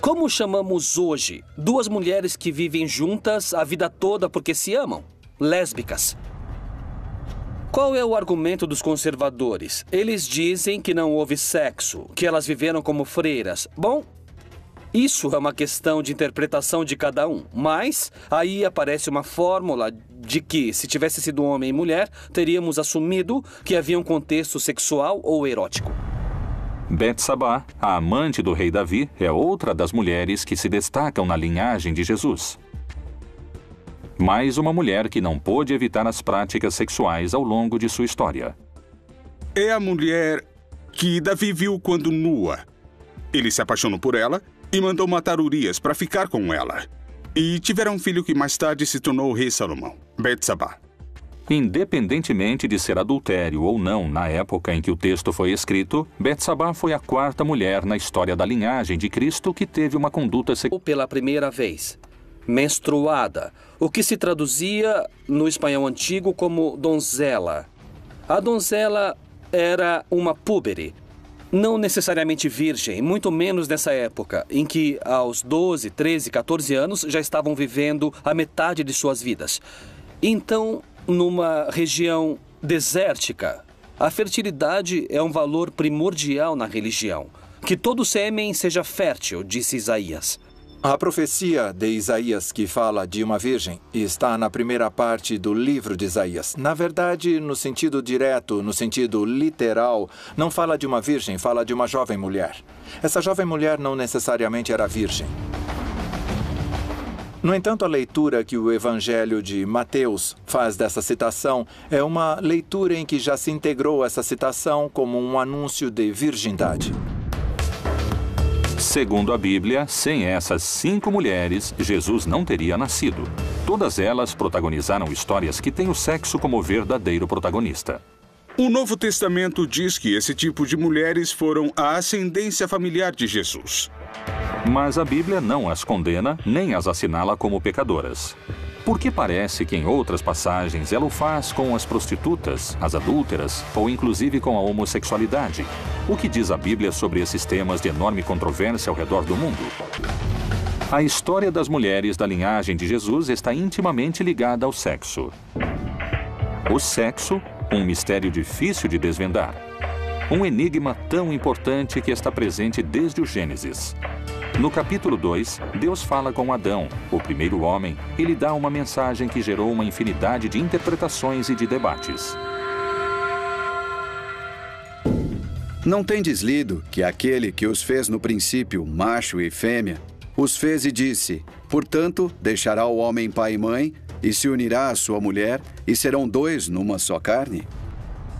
Como chamamos hoje duas mulheres que vivem juntas a vida toda porque se amam? Lésbicas. Qual é o argumento dos conservadores? Eles dizem que não houve sexo, que elas viveram como freiras. Bom, isso é uma questão de interpretação de cada um, mas aí aparece uma fórmula de que, se tivesse sido homem e mulher, teríamos assumido que havia um contexto sexual ou erótico. Betsabá, a amante do rei Davi, é outra das mulheres que se destacam na linhagem de Jesus. Mais uma mulher que não pôde evitar as práticas sexuais ao longo de sua história. É a mulher que Davi viu quando nua. Ele se apaixonou por ela e mandou matar Urias para ficar com ela. E tiveram um filho que mais tarde se tornou o rei Salomão, Betsabá. Independentemente de ser adultério ou não na época em que o texto foi escrito, Betsabá foi a 4ª mulher na história da linhagem de Cristo que teve uma conduta sexual pela primeira vez. Menstruada, o que se traduzia no espanhol antigo como donzela. A donzela era uma púbere, não necessariamente virgem, muito menos nessa época, em que aos 12, 13, 14 anos já estavam vivendo a metade de suas vidas. Então, numa região desértica, a fertilidade é um valor primordial na religião. Que todo sêmen seja fértil, disse Isaías. A profecia de Isaías que fala de uma virgem está na primeira parte do livro de Isaías. Na verdade, no sentido direto, no sentido literal, não fala de uma virgem, fala de uma jovem mulher. Essa jovem mulher não necessariamente era virgem. No entanto, a leitura que o Evangelho de Mateus faz dessa citação é uma leitura em que já se integrou essa citação como um anúncio de virgindade. Segundo a Bíblia, sem essas 5 mulheres, Jesus não teria nascido. Todas elas protagonizaram histórias que têm o sexo como verdadeiro protagonista. O Novo Testamento diz que esse tipo de mulheres foram a ascendência familiar de Jesus. Mas a Bíblia não as condena nem as assinala como pecadoras. Porque parece que em outras passagens ela o faz com as prostitutas, as adúlteras ou inclusive com a homossexualidade. O que diz a Bíblia sobre esses temas de enorme controvérsia ao redor do mundo? A história das mulheres da linhagem de Jesus está intimamente ligada ao sexo. O sexo, um mistério difícil de desvendar. Um enigma tão importante que está presente desde o Gênesis. No capítulo 2, Deus fala com Adão, o primeiro homem, e lhe dá uma mensagem que gerou uma infinidade de interpretações e de debates. Não tendes lido que aquele que os fez no princípio, macho e fêmea, os fez e disse: portanto, deixará o homem pai e mãe, e se unirá à sua mulher, e serão 2 numa só carne?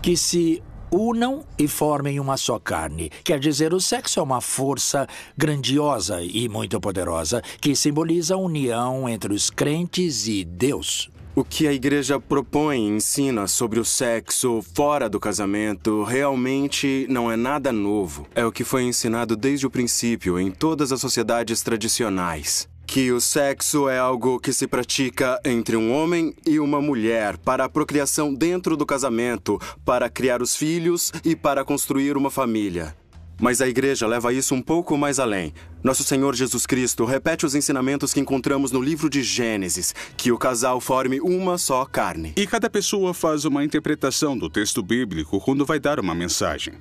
Que se unam e formem uma só carne. Quer dizer, o sexo é uma força grandiosa e muito poderosa que simboliza a união entre os crentes e Deus. O que a igreja propõe e ensina sobre o sexo fora do casamento realmente não é nada novo. É o que foi ensinado desde o princípio em todas as sociedades tradicionais. Que o sexo é algo que se pratica entre um homem e uma mulher para a procriação dentro do casamento, para criar os filhos e para construir uma família. Mas a igreja leva isso um pouco mais além. Nosso Senhor Jesus Cristo repete os ensinamentos que encontramos no livro de Gênesis, que o casal forme uma só carne. E cada pessoa faz uma interpretação do texto bíblico quando vai dar uma mensagem.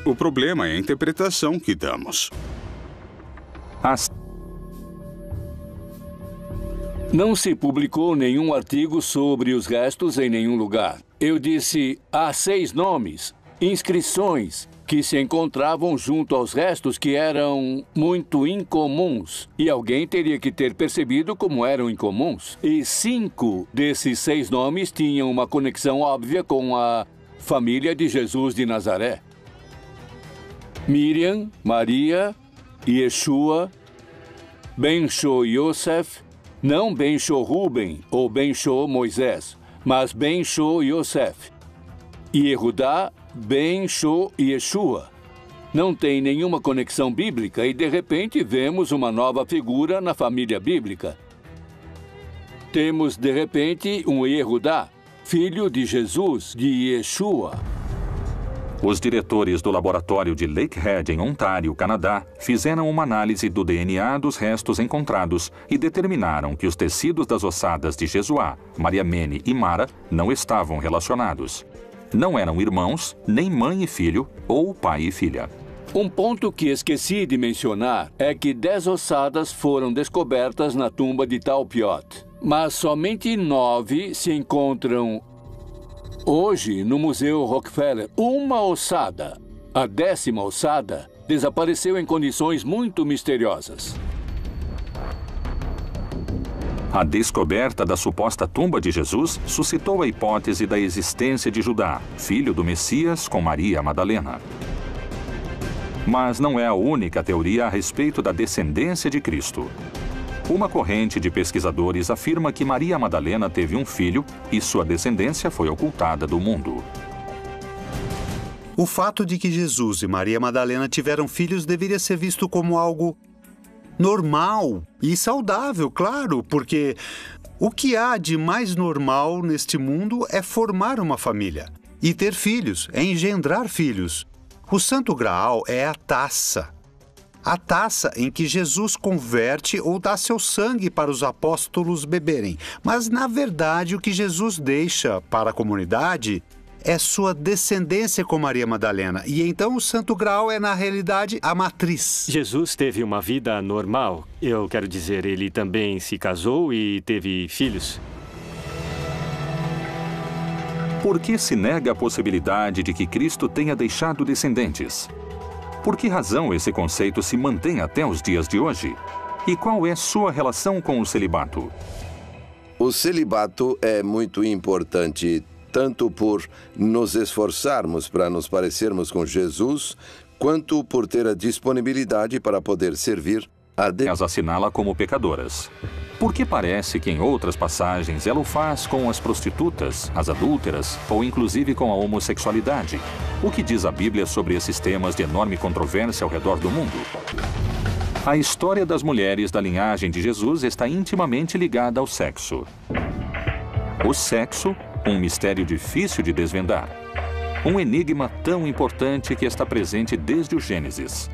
O problema é a interpretação que damos. Não se publicou nenhum artigo sobre os restos em nenhum lugar. Eu disse, há 6 nomes, inscrições, que se encontravam junto aos restos que eram muito incomuns. E alguém teria que ter percebido como eram incomuns. E 5 desses 6 nomes tinham uma conexão óbvia com a família de Jesus de Nazaré. Miriam, Maria, Yeshua, Ben-Cho Yosef, não Ben-Cho Ruben ou Ben-Cho Moisés, mas Ben-Cho Yosef. E Yehudá, Ben-Cho Yeshua. Não tem nenhuma conexão bíblica e, de repente, vemos uma nova figura na família bíblica. Temos, de repente, um Yehudá, filho de Jesus, de Yeshua. Os diretores do laboratório de Lakehead, em Ontário, Canadá, fizeram uma análise do DNA dos restos encontrados e determinaram que os tecidos das ossadas de Jesuá, Maria Mene e Mara não estavam relacionados. Não eram irmãos, nem mãe e filho, ou pai e filha. Um ponto que esqueci de mencionar é que 10 ossadas foram descobertas na tumba de Talpiot, mas somente 9 se encontram hoje no Museu Rockefeller. Uma ossada, a 10ª ossada, desapareceu em condições muito misteriosas. A descoberta da suposta tumba de Jesus suscitou a hipótese da existência de Judá, filho do Messias, com Maria Madalena. Mas não é a única teoria a respeito da descendência de Cristo. Uma corrente de pesquisadores afirma que Maria Madalena teve um filho e sua descendência foi ocultada do mundo. O fato de que Jesus e Maria Madalena tiveram filhos deveria ser visto como algo normal e saudável, claro, porque o que há de mais normal neste mundo é formar uma família. E ter filhos é engendrar filhos. O Santo Graal é a taça. a taça em que Jesus converte ou dá seu sangue para os apóstolos beberem. Mas, na verdade, o que Jesus deixa para a comunidade é sua descendência com Maria Madalena. E então o Santo Graal é, na realidade, a matriz. Jesus teve uma vida normal. Eu quero dizer, ele também se casou e teve filhos. Por que se nega a possibilidade de que Cristo tenha deixado descendentes? Por que razão esse conceito se mantém até os dias de hoje? E qual é sua relação com o celibato? O celibato é muito importante tanto por nos esforçarmos para nos parecermos com Jesus, quanto por ter a disponibilidade para poder servir a Deus. As assinala como pecadoras. Porque parece que em outras passagens ela o faz com as prostitutas, as adúlteras ou inclusive com a homossexualidade. O que diz a Bíblia sobre esses temas de enorme controvérsia ao redor do mundo? A história das mulheres da linhagem de Jesus está intimamente ligada ao sexo. O sexo, um mistério difícil de desvendar. Um enigma tão importante que está presente desde o Gênesis.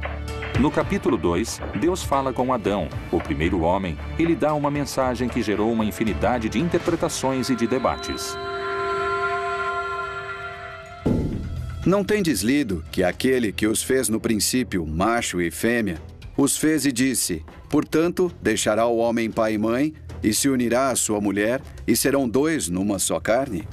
No capítulo 2, Deus fala com Adão, o primeiro homem, e lhe dá uma mensagem que gerou uma infinidade de interpretações e de debates. Não tendes lido que aquele que os fez no princípio, macho e fêmea, os fez e disse: portanto, deixará o homem pai e mãe, e se unirá à sua mulher, e serão dois numa só carne?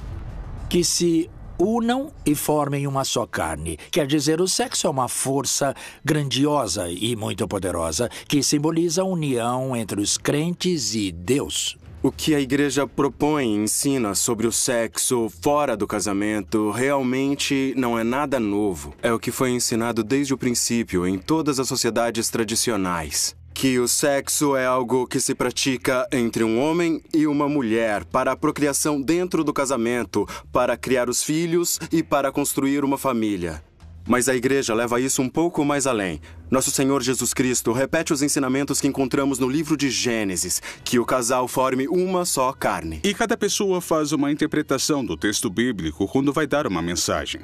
Que se unam e formem uma só carne. Quer dizer, o sexo é uma força grandiosa e muito poderosa que simboliza a união entre os crentes e Deus. O que a igreja propõe e ensina sobre o sexo fora do casamento realmente não é nada novo. É o que foi ensinado desde o princípio em todas as sociedades tradicionais. Que o sexo é algo que se pratica entre um homem e uma mulher para a procriação dentro do casamento, para criar os filhos e para construir uma família. Mas a igreja leva isso um pouco mais além. Nosso Senhor Jesus Cristo repete os ensinamentos que encontramos no livro de Gênesis, que o casal forme uma só carne. E cada pessoa faz uma interpretação do texto bíblico quando vai dar uma mensagem.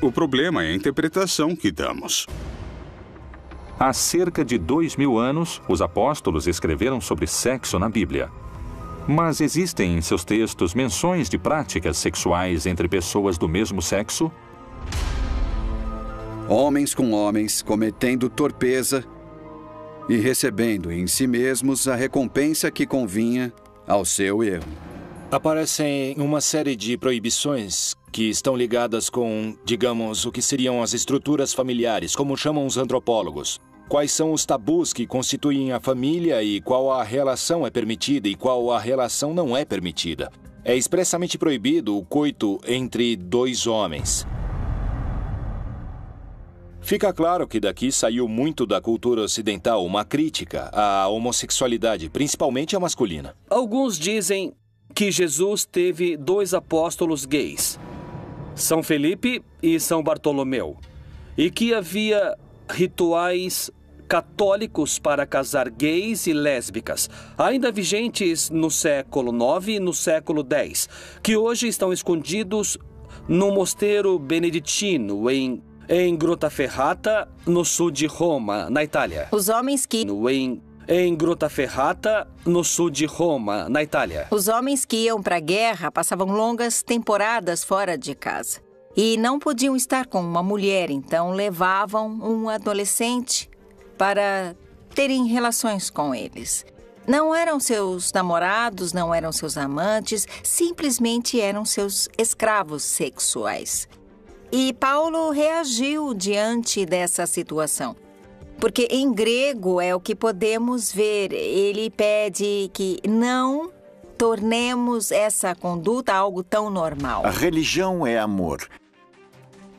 O problema é a interpretação que damos. Há cerca de 2000 anos, os apóstolos escreveram sobre sexo na Bíblia. Mas existem em seus textos menções de práticas sexuais entre pessoas do mesmo sexo? Homens com homens, cometendo torpeza e recebendo em si mesmos a recompensa que convinha ao seu erro. Aparecem uma série de proibições que estão ligadas com, digamos, o que seriam as estruturas familiares, como chamam os antropólogos. Quais são os tabus que constituem a família e qual a relação é permitida e qual a relação não é permitida. É expressamente proibido o coito entre dois homens. Fica claro que daqui saiu muito da cultura ocidental uma crítica à homossexualidade, principalmente a masculina. Alguns dizem que Jesus teve 2 apóstolos gays, São Felipe e São Bartolomeu, e que havia rituais católicos para casar gays e lésbicas, ainda vigentes no século IX e no século X, que hoje estão escondidos no mosteiro beneditino em Grottaferrata, no sul de Roma, na Itália. Os homens que... Em Grottaferrata, no sul de Roma, na Itália. Os homens que iam para a guerra passavam longas temporadas fora de casa. E não podiam estar com uma mulher, então levavam um adolescente para terem relações com eles. Não eram seus namorados, não eram seus amantes, simplesmente eram seus escravos sexuais. E Paulo reagiu diante dessa situação. Porque em grego é o que podemos ver. Ele pede que não tornemos essa conduta algo tão normal. A religião é amor.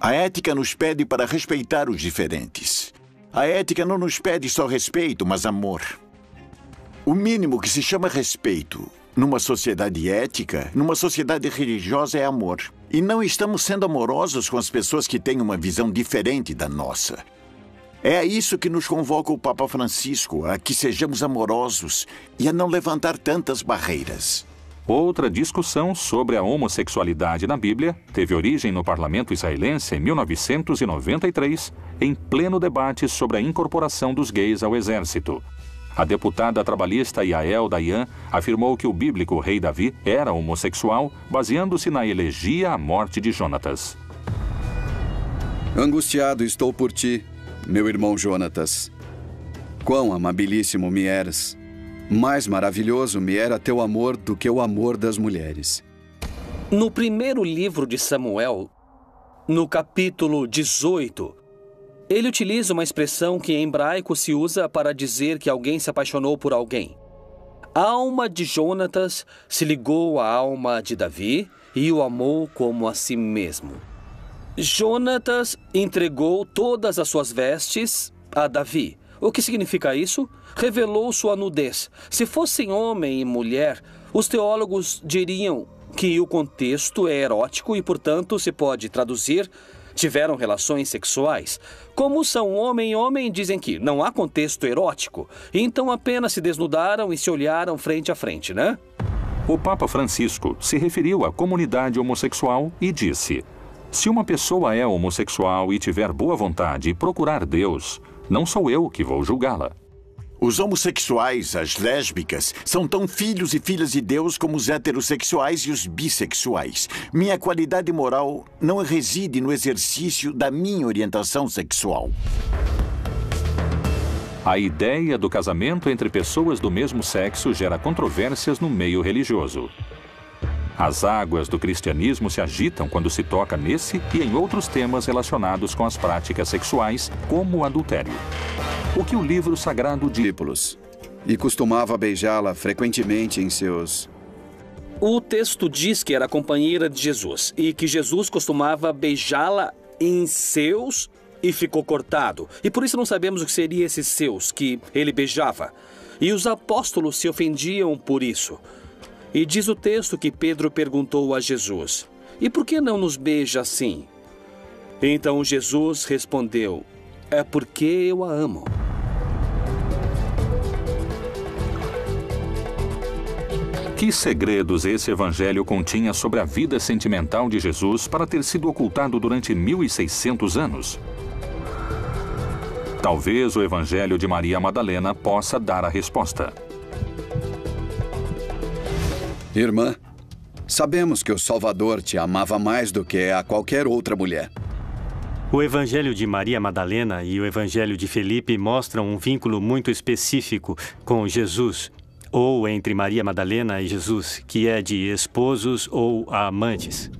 A ética nos pede para respeitar os diferentes. A ética não nos pede só respeito, mas amor. O mínimo que se chama respeito numa sociedade ética, numa sociedade religiosa, é amor. E não estamos sendo amorosos com as pessoas que têm uma visão diferente da nossa. É a isso que nos convoca o Papa Francisco, a que sejamos amorosos e a não levantar tantas barreiras. Outra discussão sobre a homossexualidade na Bíblia teve origem no parlamento israelense em 1993, em pleno debate sobre a incorporação dos gays ao exército. A deputada trabalhista Yael Dayan afirmou que o bíblico rei Davi era homossexual, baseando-se na elegia à morte de Jonatas. Angustiado estou por ti, meu irmão Jonatas. Quão amabilíssimo me eras. Mais maravilhoso me era teu amor do que o amor das mulheres. No primeiro livro de Samuel, no capítulo 18, ele utiliza uma expressão que em hebraico se usa para dizer que alguém se apaixonou por alguém. A alma de Jonatas se ligou à alma de Davi e o amou como a si mesmo. Jonatas entregou todas as suas vestes a Davi. O que significa isso? Revelou sua nudez. Se fossem homem e mulher, os teólogos diriam que o contexto é erótico e, portanto, se pode traduzir: tiveram relações sexuais. Como são homem e homem, dizem que não há contexto erótico. Então apenas se desnudaram e se olharam frente a frente, né? O Papa Francisco se referiu à comunidade homossexual e disse: se uma pessoa é homossexual e tiver boa vontade e procurar Deus, não sou eu que vou julgá-la. Os homossexuais, as lésbicas, são tão filhos e filhas de Deus como os heterossexuais e os bissexuais. Minha qualidade moral não reside no exercício da minha orientação sexual. A ideia do casamento entre pessoas do mesmo sexo gera controvérsias no meio religioso. As águas do cristianismo se agitam quando se toca nesse e em outros temas relacionados com as práticas sexuais, como o adultério. O que o livro sagrado diz? E costumava beijá-la frequentemente em seus... O texto diz que era companheira de Jesus e que Jesus costumava beijá-la em seus e ficou cortado. E por isso não sabemos o que seria esses seus que ele beijava. E os apóstolos se ofendiam por isso. E diz o texto que Pedro perguntou a Jesus: e por que não nos beija assim? Então Jesus respondeu: é porque eu a amo. Que segredos esse evangelho continha sobre a vida sentimental de Jesus para ter sido ocultado durante 1.600 anos? Talvez o evangelho de Maria Madalena possa dar a resposta. Irmã, sabemos que o Salvador te amava mais do que a qualquer outra mulher. O Evangelho de Maria Madalena e o Evangelho de Felipe mostram um vínculo muito específico com Jesus, ou entre Maria Madalena e Jesus, que é de esposos ou amantes.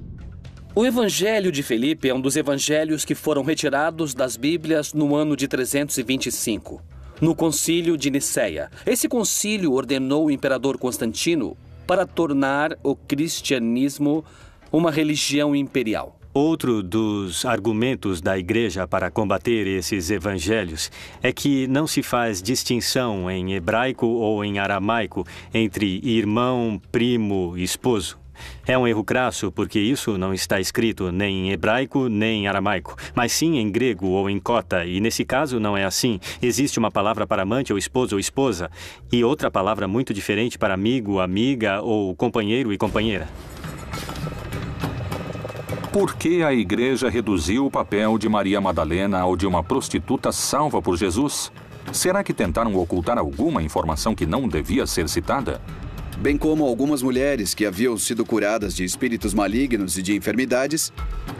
O Evangelho de Felipe é um dos evangelhos que foram retirados das Bíblias no ano de 325, no Concílio de Nicéia. Esse concílio ordenou o imperador Constantino para tornar o cristianismo uma religião imperial. Outro dos argumentos da Igreja para combater esses evangelhos é que não se faz distinção em hebraico ou em aramaico entre irmão, primo e esposo. É um erro crasso porque isso não está escrito nem em hebraico nem em aramaico, mas sim em grego ou em cota, e nesse caso não é assim. Existe uma palavra para amante ou esposo ou esposa e outra palavra muito diferente para amigo, amiga ou companheiro e companheira. Por que a igreja reduziu o papel de Maria Madalena ao de uma prostituta salva por Jesus? Será que tentaram ocultar alguma informação que não devia ser citada? Bem como algumas mulheres que haviam sido curadas de espíritos malignos e de enfermidades,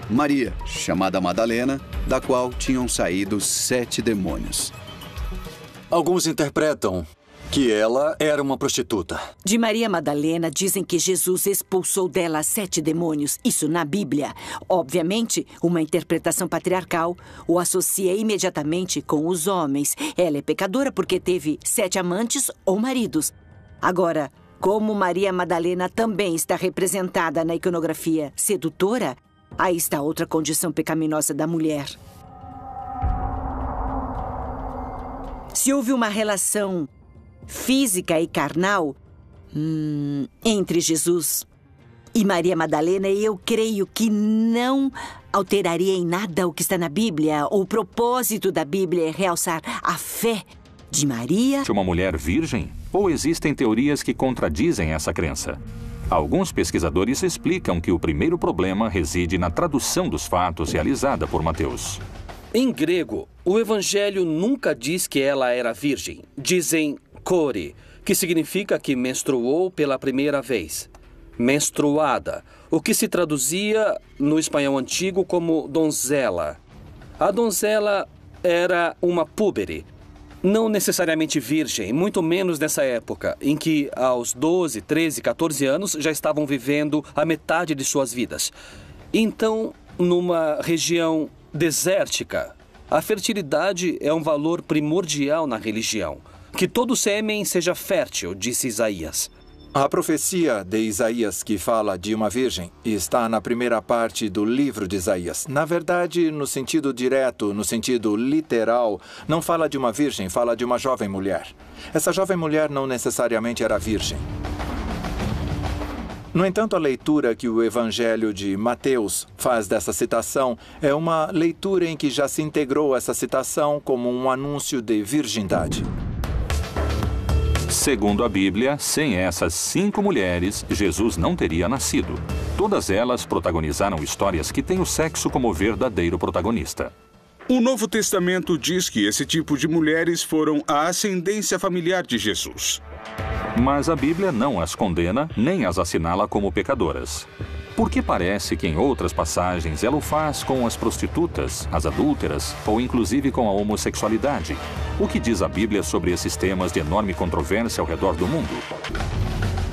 Maria, chamada Madalena, da qual tinham saído 7 demônios. Alguns interpretam que ela era uma prostituta. De Maria Madalena dizem que Jesus expulsou dela 7 demônios. Isso na Bíblia. Obviamente, uma interpretação patriarcal o associa imediatamente com os homens. Ela é pecadora porque teve 7 amantes ou maridos. Agora, como Maria Madalena também está representada na iconografia sedutora, aí está outra condição pecaminosa da mulher. Se houve uma relação física e carnal entre Jesus e Maria Madalena, eu creio que não alteraria em nada o que está na Bíblia. O propósito da Bíblia é realçar a fé de Maria. De uma mulher virgem? Ou existem teorias que contradizem essa crença? Alguns pesquisadores explicam que o primeiro problema reside na tradução dos fatos realizada por Mateus. Em grego, o evangelho nunca diz que ela era virgem. Dizem kore, que significa que menstruou pela primeira vez. Menstruada, o que se traduzia no espanhol antigo como donzela. A donzela era uma púbere, não necessariamente virgem, muito menos nessa época, em que aos 12, 13, 14 anos já estavam vivendo a metade de suas vidas. Então, numa região desértica, a fertilidade é um valor primordial na religião. Que todo sêmen seja fértil, disse Isaías. A profecia de Isaías que fala de uma virgem está na primeira parte do livro de Isaías. Na verdade, no sentido direto, no sentido literal, não fala de uma virgem, fala de uma jovem mulher. Essa jovem mulher não necessariamente era virgem. No entanto, a leitura que o Evangelho de Mateus faz dessa citação é uma leitura em que já se integrou essa citação como um anúncio de virgindade. Segundo a Bíblia, sem essas 5 mulheres, Jesus não teria nascido. Todas elas protagonizaram histórias que têm o sexo como verdadeiro protagonista. O Novo Testamento diz que esse tipo de mulheres foram a ascendência familiar de Jesus. Mas a Bíblia não as condena nem as assinala como pecadoras. Porque parece que em outras passagens ela o faz com as prostitutas, as adúlteras ou inclusive com a homossexualidade. O que diz a Bíblia sobre esses temas de enorme controvérsia ao redor do mundo?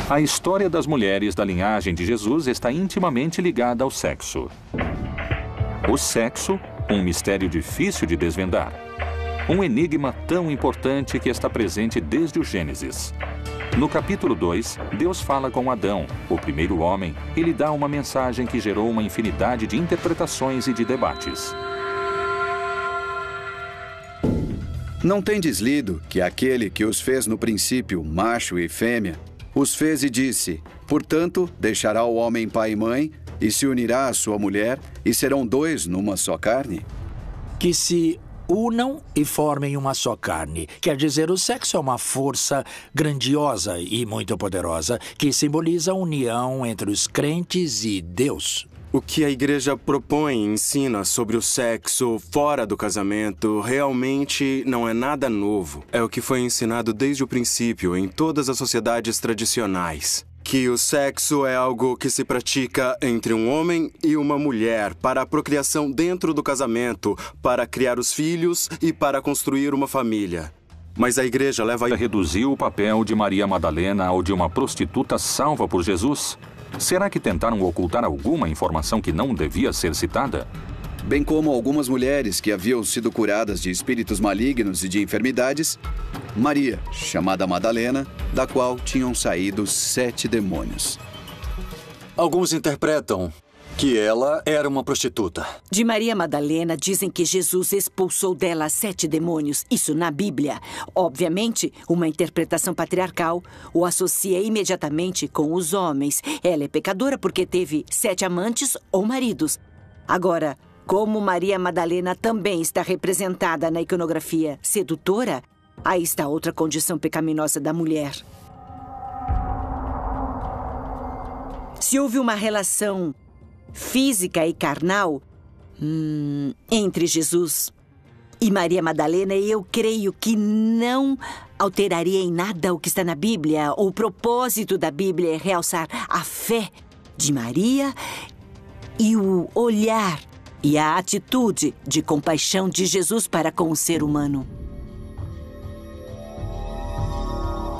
A história das mulheres da linhagem de Jesus está intimamente ligada ao sexo. O sexo, um mistério difícil de desvendar. Um enigma tão importante que está presente desde o Gênesis. No capítulo 2, Deus fala com Adão, o primeiro homem, e lhe dá uma mensagem que gerou uma infinidade de interpretações e de debates. Não tendes lido que aquele que os fez no princípio, macho e fêmea, os fez e disse: portanto, deixará o homem pai e mãe, e se unirá à sua mulher, e serão 2 numa só carne? Que se unam e formem uma só carne. Quer dizer, o sexo é uma força grandiosa e muito poderosa que simboliza a união entre os crentes e Deus. O que a igreja propõe e ensina sobre o sexo fora do casamento realmente não é nada novo. É o que foi ensinado desde o princípio em todas as sociedades tradicionais. Que o sexo é algo que se pratica entre um homem e uma mulher para a procriação dentro do casamento, para criar os filhos e para construir uma família. Mas a igreja leva a reduzir o papel de Maria Madalena ao de uma prostituta salva por Jesus? Será que tentaram ocultar alguma informação que não devia ser citada? Bem como algumas mulheres que haviam sido curadas de espíritos malignos e de enfermidades, Maria, chamada Madalena, da qual tinham saído 7 demônios. Alguns interpretam que ela era uma prostituta. De Maria Madalena, dizem que Jesus expulsou dela 7 demônios. Isso na Bíblia. Obviamente, uma interpretação patriarcal o associa imediatamente com os homens. Ela é pecadora porque teve 7 amantes ou maridos. Agora, como Maria Madalena também está representada na iconografia sedutora, aí está outra condição pecaminosa da mulher. Se houve uma relação física e carnal entre Jesus e Maria Madalena, eu creio que não alteraria em nada o que está na Bíblia. O propósito da Bíblia é realçar a fé de Maria e o olhar e a atitude de compaixão de Jesus para com o ser humano.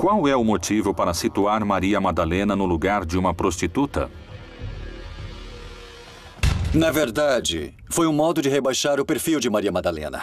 Qual é o motivo para situar Maria Madalena no lugar de uma prostituta? Na verdade, foi um modo de rebaixar o perfil de Maria Madalena.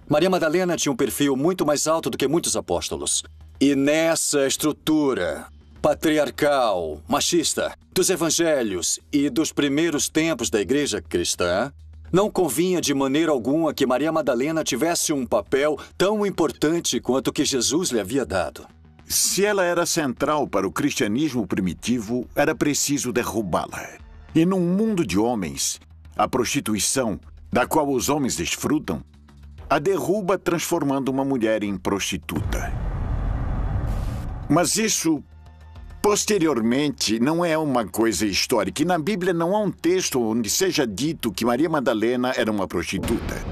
Maria Madalena tinha um perfil muito mais alto do que muitos apóstolos. E nessa estrutura patriarcal, machista, dos evangelhos e dos primeiros tempos da igreja cristã, não convinha de maneira alguma que Maria Madalena tivesse um papel tão importante quanto o que Jesus lhe havia dado. Se ela era central para o cristianismo primitivo, era preciso derrubá-la. E num mundo de homens, a prostituição, da qual os homens desfrutam, a derruba transformando uma mulher em prostituta. Mas isso Posteriormente, não é uma coisa histórica. E na Bíblia não há um texto onde seja dito que Maria Madalena era uma prostituta.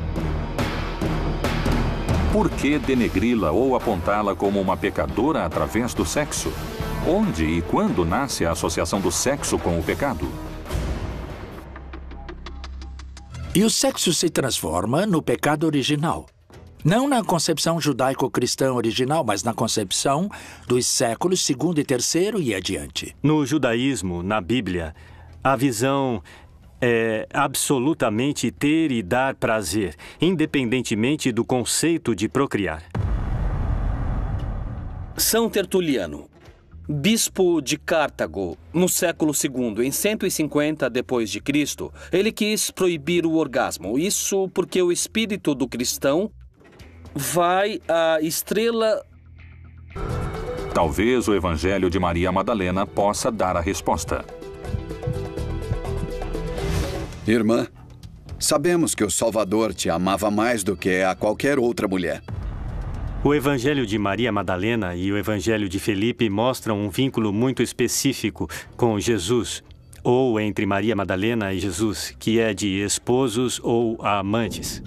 Por que denegri-la ou apontá-la como uma pecadora através do sexo? Onde e quando nasce a associação do sexo com o pecado? E o sexo se transforma no pecado original. Não na concepção judaico-cristã original, mas na concepção dos séculos II e III e adiante. No judaísmo, na Bíblia, a visão é absolutamente ter e dar prazer, independentemente do conceito de procriar. São Tertuliano, bispo de Cartago, no século II, em 150 d.C., ele quis proibir o orgasmo. Isso porque o espírito do cristão vai à estrela. Talvez o Evangelho de Maria Madalena possa dar a resposta. Irmã, sabemos que o Salvador te amava mais do que a qualquer outra mulher. O Evangelho de Maria Madalena e o Evangelho de Felipe mostram um vínculo muito específico com Jesus, ou entre Maria Madalena e Jesus, que é de esposos ou amantes.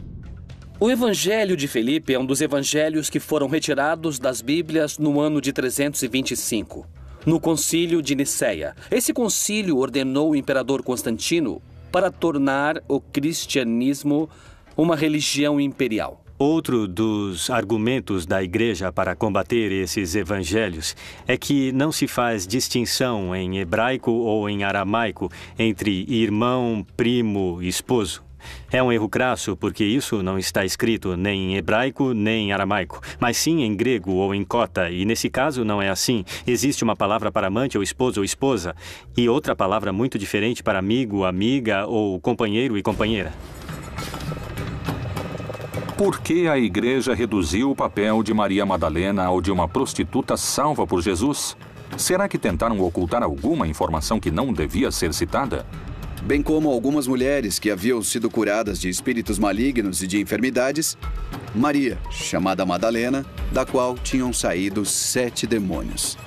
O Evangelho de Felipe é um dos evangelhos que foram retirados das Bíblias no ano de 325, no Concílio de Nicéia. Esse concílio ordenou o imperador Constantino para tornar o cristianismo uma religião imperial. Outro dos argumentos da Igreja para combater esses evangelhos é que não se faz distinção em hebraico ou em aramaico entre irmão, primo, esposo. É um erro crasso porque isso não está escrito nem em hebraico nem em aramaico, mas sim em grego ou em cota, e nesse caso não é assim. Existe uma palavra para amante ou esposo ou esposa e outra palavra muito diferente para amigo, amiga ou companheiro e companheira. Por que a Igreja reduziu o papel de Maria Madalena ao de uma prostituta salva por Jesus? Será que tentaram ocultar alguma informação que não devia ser citada? Bem como algumas mulheres que haviam sido curadas de espíritos malignos e de enfermidades, Maria, chamada Madalena, da qual tinham saído 7 demônios.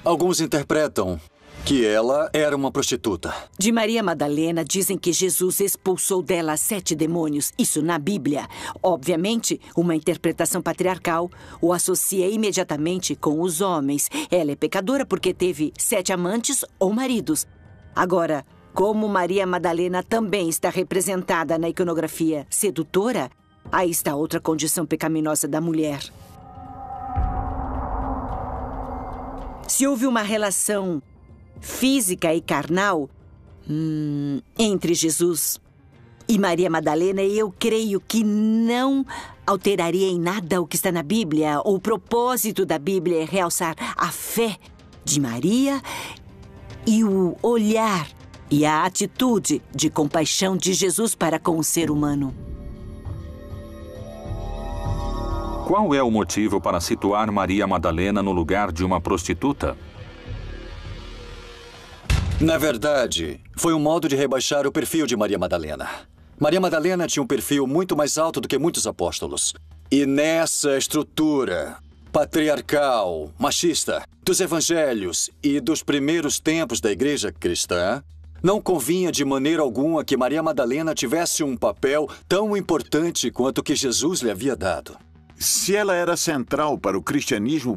Alguns interpretam que ela era uma prostituta. De Maria Madalena dizem que Jesus expulsou dela 7 demônios. Isso na Bíblia. Obviamente, uma interpretação patriarcal o associa imediatamente com os homens. Ela é pecadora porque teve 7 amantes ou maridos. Agora, como Maria Madalena também está representada na iconografia sedutora, aí está outra condição pecaminosa da mulher. Se houve uma relação física e carnal entre Jesus e Maria Madalena, eu creio que não alteraria em nada o que está na Bíblia. O propósito da Bíblia é realçar a fé de Maria e o olhar e a atitude de compaixão de Jesus para com o ser humano. Qual é o motivo para situar Maria Madalena no lugar de uma prostituta? Na verdade, foi um modo de rebaixar o perfil de Maria Madalena. Maria Madalena tinha um perfil muito mais alto do que muitos apóstolos. E nessa estrutura patriarcal, machista, dos evangelhos e dos primeiros tempos da igreja cristã, não convinha de maneira alguma que Maria Madalena tivesse um papel tão importante quanto o que Jesus lhe havia dado. Se ela era central para o cristianismo